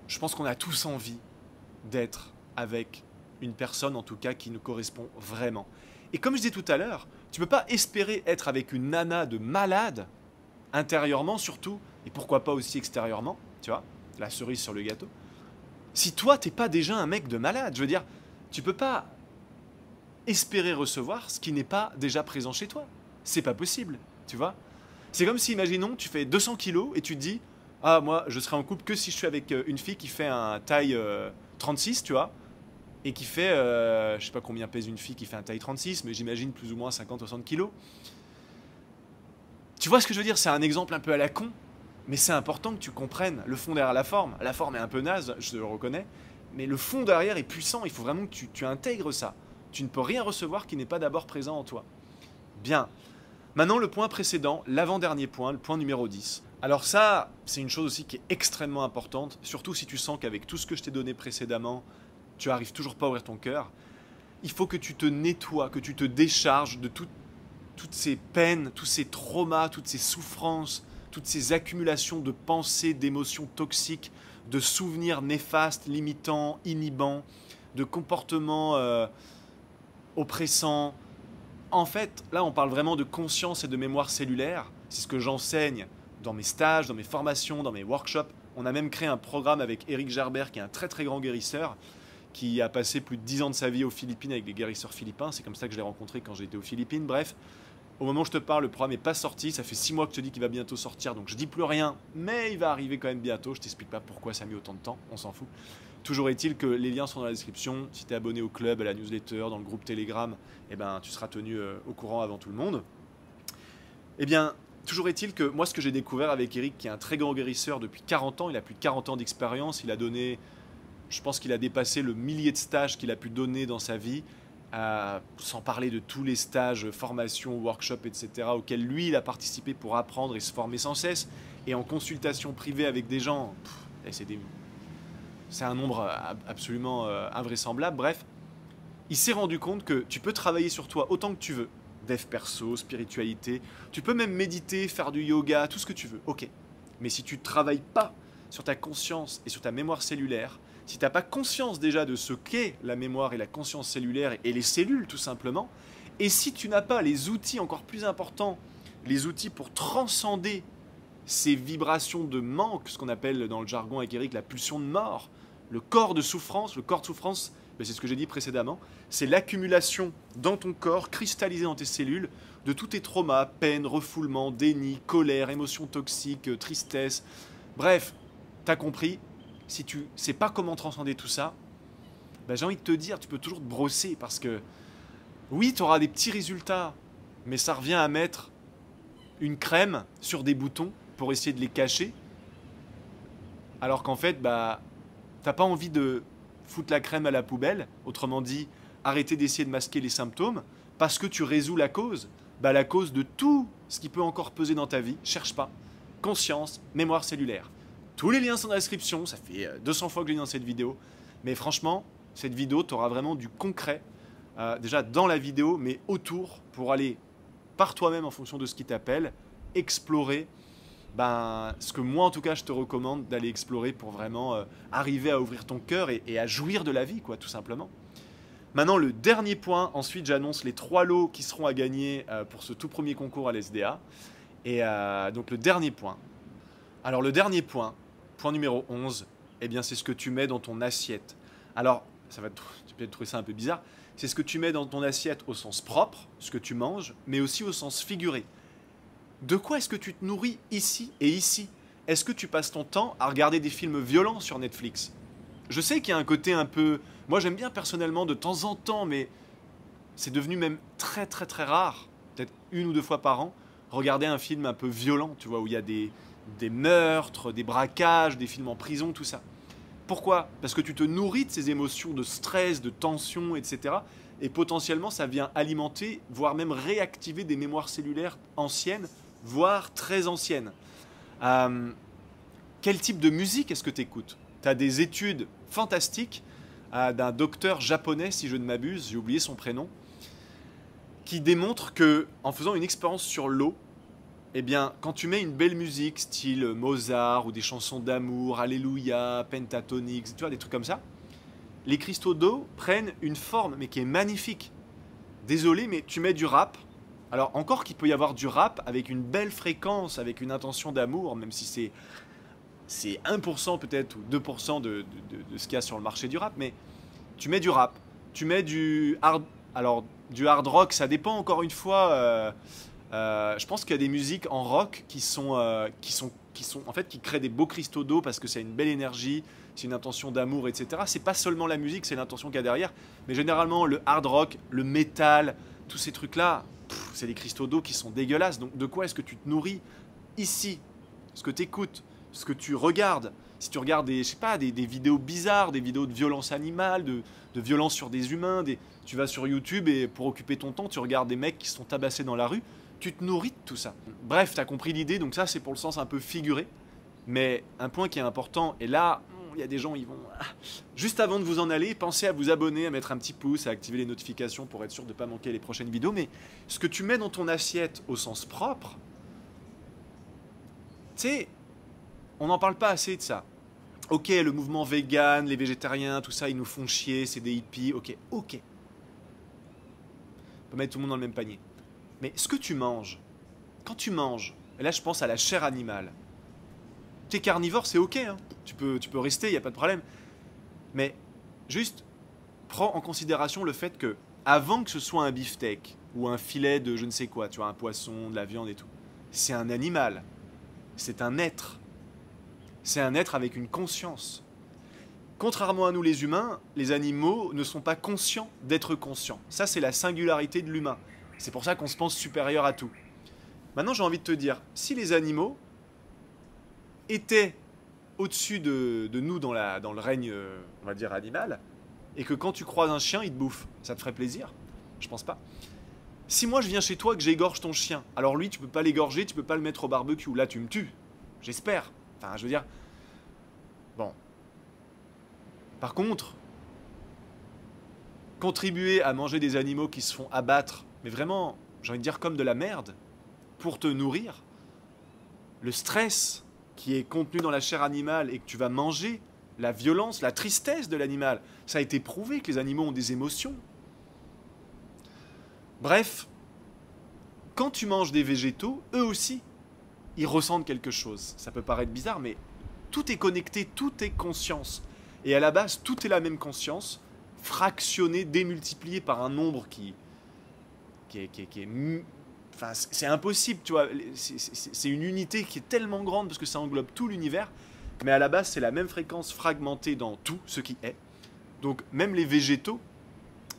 je pense qu'on a tous envie d'être avec une personne, en tout cas, qui nous correspond vraiment. Et comme je disais tout à l'heure, tu ne peux pas espérer être avec une nana de malade, intérieurement surtout, et pourquoi pas aussi extérieurement, tu vois, la cerise sur le gâteau, si toi, t'es pas déjà un mec de malade. Je veux dire, tu peux pas espérer recevoir ce qui n'est pas déjà présent chez toi. C'est pas possible, tu vois. C'est comme si, imaginons, tu fais 200 kilos et tu te dis, ah, moi, je serai en couple que si je suis avec une fille qui fait un taille 36, tu vois, et qui fait, je sais pas combien pèse une fille qui fait un taille 36, mais j'imagine plus ou moins 50-60 kilos. Tu vois ce que je veux dire? C'est un exemple un peu à la con, mais c'est important que tu comprennes le fond derrière la forme. La forme est un peu naze, je le reconnais, mais le fond derrière est puissant, il faut vraiment que tu intègres ça. Tu ne peux rien recevoir qui n'est pas d'abord présent en toi. Bien. Maintenant, le point précédent, l'avant-dernier point, le point numéro 10. Alors ça, c'est une chose aussi qui est extrêmement importante, surtout si tu sens qu'avec tout ce que je t'ai donné précédemment, tu n'arrives toujours pas à ouvrir ton cœur. Il faut que tu te nettoies, que tu te décharges de toutes ces peines, tous ces traumas, toutes ces souffrances, toutes ces accumulations de pensées, d'émotions toxiques, de souvenirs néfastes, limitants, inhibants, de comportements oppressants. En fait, là, on parle vraiment de conscience et de mémoire cellulaire. C'est ce que j'enseigne dans mes stages, dans mes formations, dans mes workshops. On a même créé un programme avec Eric Gerbert, qui est un très très grand guérisseur, qui a passé plus de 10 ans de sa vie aux Philippines avec des guérisseurs philippins. C'est comme ça que je l'ai rencontré quand j'étais aux Philippines. Bref, Au moment où je te parle, le programme n'est pas sorti. Ça fait 6 mois que je te dis qu'il va bientôt sortir, donc je dis plus rien. Mais il va arriver quand même bientôt. Je t'explique pas pourquoi ça a mis autant de temps. On s'en fout. Toujours est-il que les liens sont dans la description. Si tu es abonné au club, à la newsletter, dans le groupe Telegram, eh ben, tu seras tenu au courant avant tout le monde. Eh bien, toujours est-il que moi, ce que j'ai découvert avec Eric, qui est un très grand guérisseur depuis 40 ans, il a plus de 40 ans d'expérience, il a donné, je pense qu'il a dépassé le millier de stages qu'il a pu donner dans sa vie, sans parler de tous les stages, formations, workshops, etc., auxquels lui, il a participé pour apprendre et se former sans cesse, et en consultation privée avec des gens, c'est un nombre absolument invraisemblable. Bref, il s'est rendu compte que tu peux travailler sur toi autant que tu veux, dev perso, spiritualité, tu peux même méditer, faire du yoga, tout ce que tu veux, ok. Mais si tu ne travailles pas sur ta conscience et sur ta mémoire cellulaire, si tu n'as pas conscience déjà de ce qu'est la mémoire et la conscience cellulaire et les cellules tout simplement, et si tu n'as pas les outils encore plus importants, les outils pour transcender ces vibrations de manque, ce qu'on appelle dans le jargon avec Eric la pulsion de mort, le corps de souffrance, c'est ce que j'ai dit précédemment, c'est l'accumulation dans ton corps, cristallisée dans tes cellules, de tous tes traumas, peines, refoulements, déni, colère, émotions toxiques, tristesse. Bref, t'as compris, si tu sais pas comment transcender tout ça, ben j'ai envie de te dire, tu peux toujours te brosser parce que oui, tu auras des petits résultats, mais ça revient à mettre une crème sur des boutons pour essayer de les cacher, alors qu'en fait, bah, t'as pas envie de foutre la crème à la poubelle, autrement dit, arrêter d'essayer de masquer les symptômes, parce que tu résous la cause. Bah, la cause de tout ce qui peut encore peser dans ta vie, cherche pas. Conscience, mémoire cellulaire. Tous les liens sont dans la description, ça fait 200 fois que je l'ai dit dans cette vidéo, mais franchement, cette vidéo, tu auras vraiment du concret, déjà dans la vidéo, mais autour, pour aller par toi-même en fonction de ce qui t'appelle, explorer ce que moi en tout cas je te recommande d'aller explorer pour vraiment arriver à ouvrir ton cœur et à jouir de la vie, quoi, tout simplement. Maintenant, le dernier point, ensuite j'annonce les 3 lots qui seront à gagner pour ce tout premier concours à l'SDA. Et donc le dernier point. Alors le dernier point, point numéro 11, eh bien c'est ce que tu mets dans ton assiette. Alors, tu vas peut-être trouver ça un peu bizarre, c'est ce que tu mets dans ton assiette au sens propre, ce que tu manges, mais aussi au sens figuré. De quoi est-ce que tu te nourris ici et ici? Est-ce que tu passes ton temps à regarder des films violents sur Netflix? Je sais qu'il y a un côté un peu... Moi j'aime bien personnellement de temps en temps, mais c'est devenu même très très très rare, peut-être 1 ou 2 fois par an, regarder un film un peu violent, tu vois, où il y a des meurtres, des braquages, des films en prison, tout ça. Pourquoi? Parce que tu te nourris de ces émotions de stress, de tension, etc. Et potentiellement ça vient alimenter, voire même réactiver des mémoires cellulaires anciennes, voire très anciennes. Quel type de musique est-ce que tu écoutes? Tu as des études fantastiques d'un docteur japonais, si je ne m'abuse, j'ai oublié son prénom, qui démontre que en faisant une expérience sur l'eau, eh bien, quand tu mets une belle musique, style Mozart ou des chansons d'amour, Alléluia, Pentatonix, tu vois, des trucs comme ça, les cristaux d'eau prennent une forme, mais qui est magnifique. Désolé, mais tu mets du rap. Alors, encore qu'il peut y avoir du rap avec une belle fréquence, avec une intention d'amour, même si c'est 1% peut-être ou 2% de ce qu'il y a sur le marché du rap, mais tu mets du rap, tu mets du hard... Alors, du hard rock, ça dépend encore une fois... je pense qu'il y a des musiques en rock qui créent des beaux cristaux d'eau parce que c'est une belle énergie, c'est une intention d'amour, etc. C'est pas seulement la musique, c'est l'intention qu'il y a derrière, mais généralement le hard rock, le métal, tous ces trucs-là, c'est des cristaux d'eau qui sont dégueulasses. Donc de quoi est-ce que tu te nourris ici? Ce que tu écoutes, ce que tu regardes. Si tu regardes des vidéos bizarres, des vidéos de violence animale, de violence sur des humains, tu vas sur YouTube et pour occuper ton temps, tu regardes des mecs qui se sont tabassés dans la rue, tu te nourris de tout ça. Bref, tu as compris l'idée, donc ça c'est pour le sens un peu figuré. Mais un point qui est important, et là, il y a des gens, ils vont... Juste avant de vous en aller, pensez à vous abonner, à mettre un petit pouce, à activer les notifications pour être sûr de ne pas manquer les prochaines vidéos. Mais ce que tu mets dans ton assiette au sens propre, tu sais, on n'en parle pas assez de ça. Ok, le mouvement vegan, les végétariens, tout ça, ils nous font chier, c'est des hippies, ok. On peut mettre tout le monde dans le même panier. Mais ce que tu manges, quand tu manges, et là je pense à la chair animale, t'es carnivore, c'est ok, hein. Tu peux rester, il n'y a pas de problème. Mais juste, prends en considération le fait que, avant que ce soit un beefsteak, ou un filet de je ne sais quoi, tu vois, un poisson, de la viande et tout. C'est un animal. C'est un être. C'est un être avec une conscience. Contrairement à nous les humains, les animaux ne sont pas conscients d'être conscients. Ça, c'est la singularité de l'humain. C'est pour ça qu'on se pense supérieur à tout. Maintenant, j'ai envie de te dire, si les animaux étaient au-dessus de nous dans le règne, on va dire, animal, et que quand tu croises un chien, il te bouffe, ça te ferait plaisir? Je pense pas. Si moi je viens chez toi et que j'égorge ton chien, alors lui, tu peux pas l'égorger, tu peux pas le mettre au barbecue. Là, tu me tues. J'espère. Enfin, je veux dire... Bon. Par contre, contribuer à manger des animaux qui se font abattre, mais vraiment, j'ai envie de dire comme de la merde, pour te nourrir, le stress qui est contenu dans la chair animale et que tu vas manger, la violence, la tristesse de l'animal, ça a été prouvé que les animaux ont des émotions. Bref, quand tu manges des végétaux, eux aussi, ils ressentent quelque chose. Ça peut paraître bizarre, mais tout est connecté, tout est conscience. Et à la base, tout est la même conscience, fractionnée, démultipliée par un nombre qui est enfin, c'est impossible, tu vois. C'est une unité qui est tellement grande parce que ça englobe tout l'univers. Mais à la base, c'est la même fréquence fragmentée dans tout ce qui est. Donc, même les végétaux,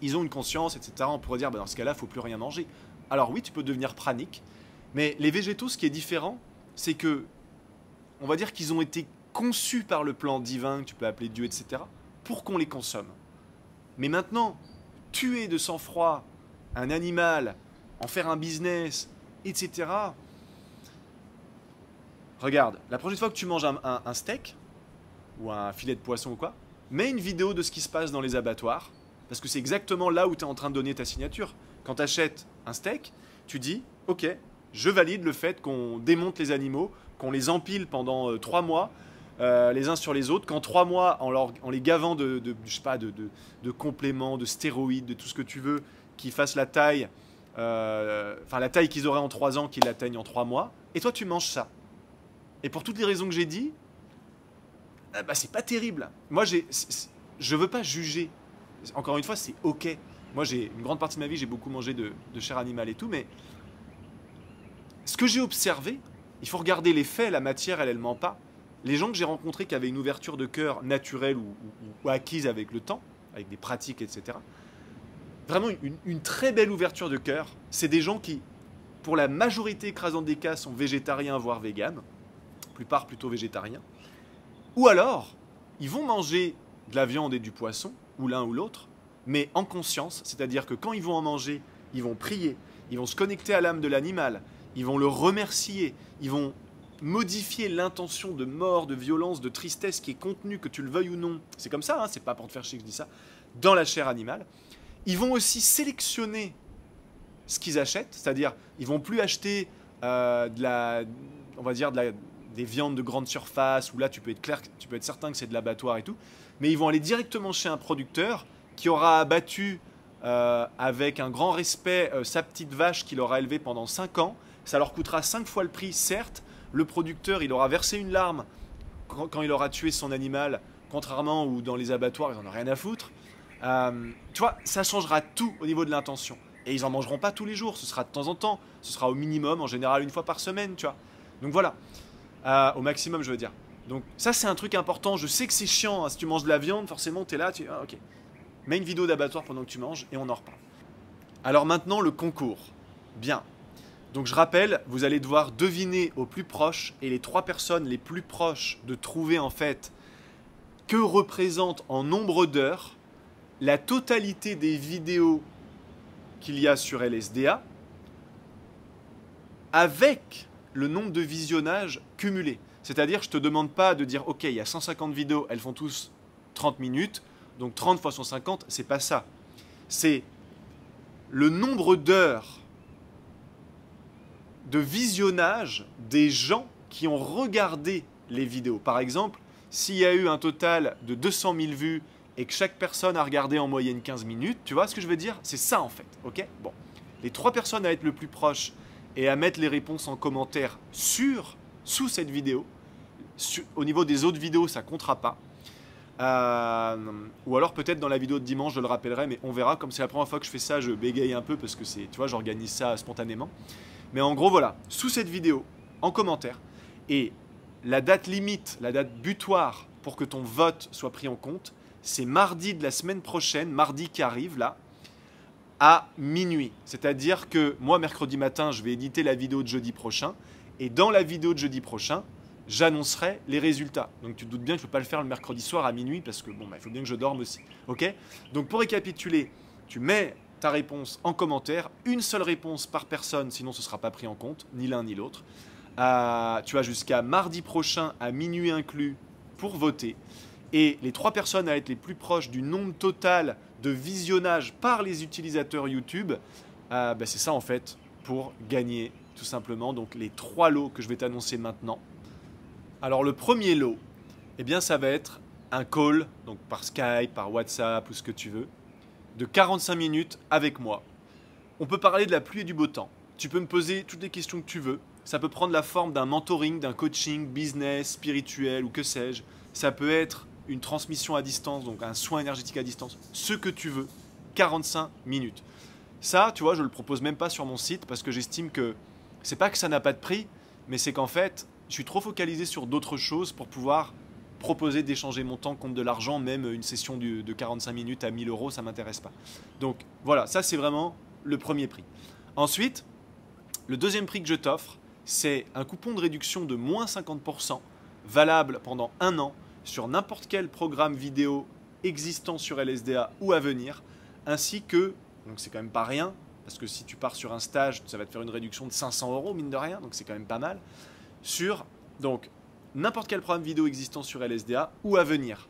ils ont une conscience, etc. On pourrait dire, bah, dans ce cas-là, il ne faut plus rien manger. Alors oui, tu peux devenir pranique. Mais les végétaux, ce qui est différent, c'est que, on va dire qu'ils ont été conçus par le plan divin, que tu peux appeler Dieu, etc., pour qu'on les consomme. Mais maintenant, tuer de sang-froid un animal, en faire un business, etc. Regarde, la prochaine fois que tu manges un steak, ou un filet de poisson ou quoi, mets une vidéo de ce qui se passe dans les abattoirs, parce que c'est exactement là où tu es en train de donner ta signature. Quand tu achètes un steak, tu dis, ok, je valide le fait qu'on démonte les animaux, qu'on les empile pendant 3 mois, les uns sur les autres, qu'en 3 mois, en les gavant je sais pas, de compléments, de stéroïdes, de tout ce que tu veux, qu'ils fassent la taille, la taille qu'ils auraient en 3 ans, qu'ils l'atteignent en 3 mois, et toi tu manges ça. Et pour toutes les raisons que j'ai dit, bah, c'est pas terrible. Moi, je veux pas juger. Encore une fois, c'est ok. Moi, une grande partie de ma vie, j'ai beaucoup mangé de chair animale et tout, mais ce que j'ai observé, il faut regarder les faits, la matière, elle ment pas. Les gens que j'ai rencontrés qui avaient une ouverture de cœur naturelle ou acquise avec le temps, avec des pratiques, etc., vraiment une très belle ouverture de cœur, c'est des gens qui, pour la majorité écrasante des cas, sont végétariens, voire véganes, la plupart plutôt végétariens, ou alors, ils vont manger de la viande et du poisson, ou l'un ou l'autre, mais en conscience, c'est-à-dire que quand ils vont en manger, ils vont prier, ils vont se connecter à l'âme de l'animal, ils vont le remercier, ils vont modifier l'intention de mort, de violence, de tristesse qui est contenue, que tu le veuilles ou non, c'est comme ça, hein, c'est pas pour te faire chier que je dis ça, dans la chair animale. Ils vont aussi sélectionner ce qu'ils achètent, c'est-à-dire ils vont plus acheter des viandes de grande surface, où là tu peux être certain que c'est de l'abattoir et tout, mais ils vont aller directement chez un producteur qui aura abattu avec un grand respect sa petite vache qu'il aura élevée pendant 5 ans. Ça leur coûtera 5 fois le prix, certes. Le producteur, il aura versé une larme quand il aura tué son animal, contrairement où dans les abattoirs, ils n'en ont rien à foutre. Tu vois, ça changera tout au niveau de l'intention. Et ils n'en mangeront pas tous les jours, ce sera de temps en temps. Ce sera au minimum, en général, 1 fois par semaine, tu vois. Donc voilà, au maximum, je veux dire. Donc ça, c'est un truc important. Je sais que c'est chiant, hein. Si tu manges de la viande, forcément, tu es là, ok. Mets une vidéo d'abattoir pendant que tu manges et on en reparle. Alors maintenant, le concours. Bien. Donc je rappelle, vous allez devoir deviner au plus proche, et les 3 personnes les plus proches de trouver en fait que représente en nombre d'heures la totalité des vidéos qu'il y a sur LSDA avec le nombre de visionnages cumulés. C'est-à-dire, je ne te demande pas de dire, ok, il y a 150 vidéos, elles font tous 30 minutes, donc 30 fois 150, c'est pas ça. C'est le nombre d'heures de visionnage des gens qui ont regardé les vidéos. Par exemple, s'il y a eu un total de 200 000 vues et que chaque personne a regardé en moyenne 15 minutes, tu vois ce que je veux dire? C'est ça en fait, ok? Bon, les 3 personnes à être le plus proches et à mettre les réponses en commentaire sous cette vidéo. Au niveau des autres vidéos, ça ne comptera pas. Ou alors peut-être dans la vidéo de dimanche, je le rappellerai, mais on verra. Comme c'est la première fois que je fais ça, je bégaye un peu parce que c'est, tu vois, j'organise ça spontanément. Mais en gros, voilà, sous cette vidéo, en commentaire, et la date limite, la date butoir pour que ton vote soit pris en compte, c'est mardi de la semaine prochaine, mardi qui arrive là, à minuit. C'est-à-dire que moi, mercredi matin, je vais éditer la vidéo de jeudi prochain, et dans la vidéo de jeudi prochain, j'annoncerai les résultats. Donc tu te doutes bien que je ne peux pas le faire le mercredi soir à minuit parce que bon, il faut bien que je dorme aussi. Ok? Donc pour récapituler, tu mets ta réponse en commentaire, une seule réponse par personne, sinon ce ne sera pas pris en compte, ni l'un ni l'autre. Tu as jusqu'à mardi prochain à minuit inclus pour voter. Et les 3 personnes à être les plus proches du nombre total de visionnage par les utilisateurs YouTube, c'est ça en fait pour gagner tout simplement. Donc les 3 lots que je vais t'annoncer maintenant. Alors le premier lot, eh bien ça va être un call, donc par Skype, par WhatsApp ou ce que tu veux, de 45 minutes avec moi. On peut parler de la pluie et du beau temps. Tu peux me poser toutes les questions que tu veux. Ça peut prendre la forme d'un mentoring, d'un coaching, business, spirituel ou que sais-je. Ça peut être une transmission à distance, donc un soin énergétique à distance, ce que tu veux, 45 minutes. Ça, tu vois, je ne le propose même pas sur mon site parce que j'estime que c'est pas que ça n'a pas de prix, mais c'est qu'en fait, je suis trop focalisé sur d'autres choses pour pouvoir proposer d'échanger mon temps contre de l'argent, même une session de 45 minutes à 1000 €, ça ne m'intéresse pas. Donc voilà, ça c'est vraiment le premier prix. Ensuite, le deuxième prix que je t'offre, c'est un coupon de réduction de moins 50% valable pendant 1 an sur n'importe quel programme vidéo existant sur LSDA ou à venir, ainsi que, donc c'est quand même pas rien, parce que si tu pars sur un stage, ça va te faire une réduction de 500 € mine de rien, donc c'est quand même pas mal, sur donc n'importe quel programme vidéo existant sur LSDA ou à venir,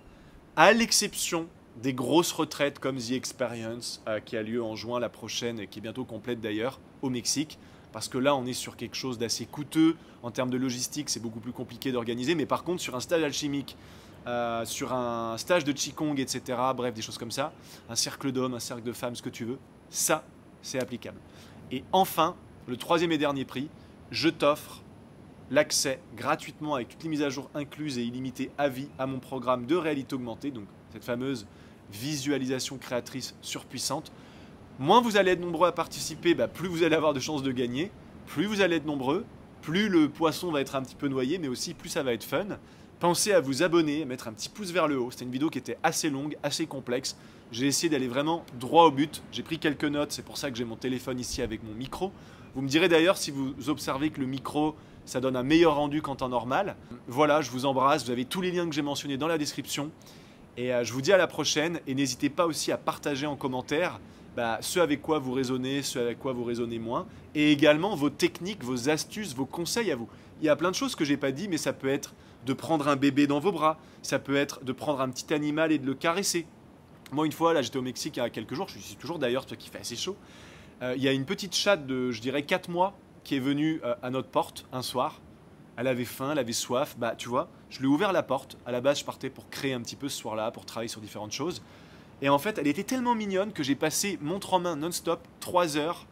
à l'exception des grosses retraites comme The Experience qui a lieu en juin la prochaine et qui est bientôt complète d'ailleurs au Mexique, parce que là on est sur quelque chose d'assez coûteux en termes de logistique, c'est beaucoup plus compliqué d'organiser, mais par contre sur un stage alchimique, sur un stage de Qigong, etc., bref des choses comme ça, un cercle d'hommes, un cercle de femmes, ce que tu veux, ça c'est applicable. Et enfin, le troisième et dernier prix, je t'offre l'accès gratuitement avec toutes les mises à jour incluses et illimitées à vie à mon programme de réalité augmentée, donc cette fameuse visualisation créatrice surpuissante. Moins vous allez être nombreux à participer, plus vous allez avoir de chances de gagner, plus vous allez être nombreux, plus le poisson va être un petit peu noyé, mais aussi plus ça va être fun. Pensez à vous abonner, à mettre un petit pouce vers le haut. C'était une vidéo qui était assez longue, assez complexe. J'ai essayé d'aller vraiment droit au but. J'ai pris quelques notes, c'est pour ça que j'ai mon téléphone ici avec mon micro. Vous me direz d'ailleurs si vous observez que le micro, ça donne un meilleur rendu qu'en temps normal. Voilà, je vous embrasse. Vous avez tous les liens que j'ai mentionnés dans la description. Et je vous dis à la prochaine. Et n'hésitez pas aussi à partager en commentaire ce avec quoi vous raisonnez, ce avec quoi vous raisonnez moins. Et également vos techniques, vos astuces, vos conseils à vous. Il y a plein de choses que je n'ai pas dit, mais ça peut être de prendre un bébé dans vos bras. Ça peut être de prendre un petit animal et de le caresser. Moi, une fois, là, j'étais au Mexique il y a quelques jours. Je suis toujours d'ailleurs, parce qu'il fait assez chaud. Il y a une petite chatte de, je dirais, 4 mois qui est venue à notre porte un soir. Elle avait faim, elle avait soif. Tu vois, je lui ai ouvert la porte. À la base, je partais pour créer un petit peu ce soir-là, pour travailler sur différentes choses. Et en fait, elle était tellement mignonne que j'ai passé montre en main non-stop 3 heures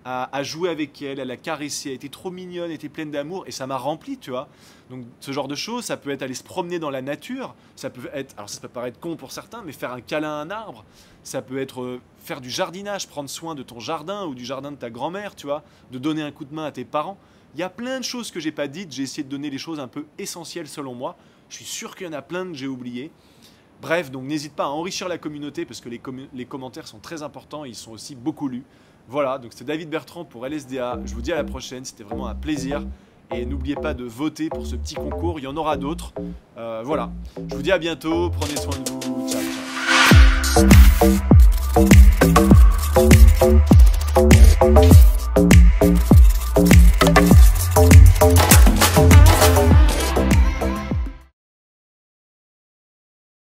à jouer avec elle, à la caresser. Elle était trop mignonne, elle était pleine d'amour et ça m'a rempli, tu vois. Donc ce genre de choses, ça peut être aller se promener dans la nature, ça peut être, alors ça peut paraître con pour certains, mais faire un câlin à un arbre, ça peut être faire du jardinage, prendre soin de ton jardin ou du jardin de ta grand-mère, tu vois, de donner un coup de main à tes parents. Il y a plein de choses que j'ai pas dites, j'ai essayé de donner les choses un peu essentielles selon moi. Je suis sûr qu'il y en a plein que j'ai oubliées. Bref, donc n'hésite pas à enrichir la communauté parce que les commentaires sont très importants et ils sont aussi beaucoup lus. Voilà, donc c'était David Bertrand pour LSDA. Je vous dis à la prochaine, c'était vraiment un plaisir. Et n'oubliez pas de voter pour ce petit concours, il y en aura d'autres. Voilà, je vous dis à bientôt, prenez soin de vous, ciao ciao.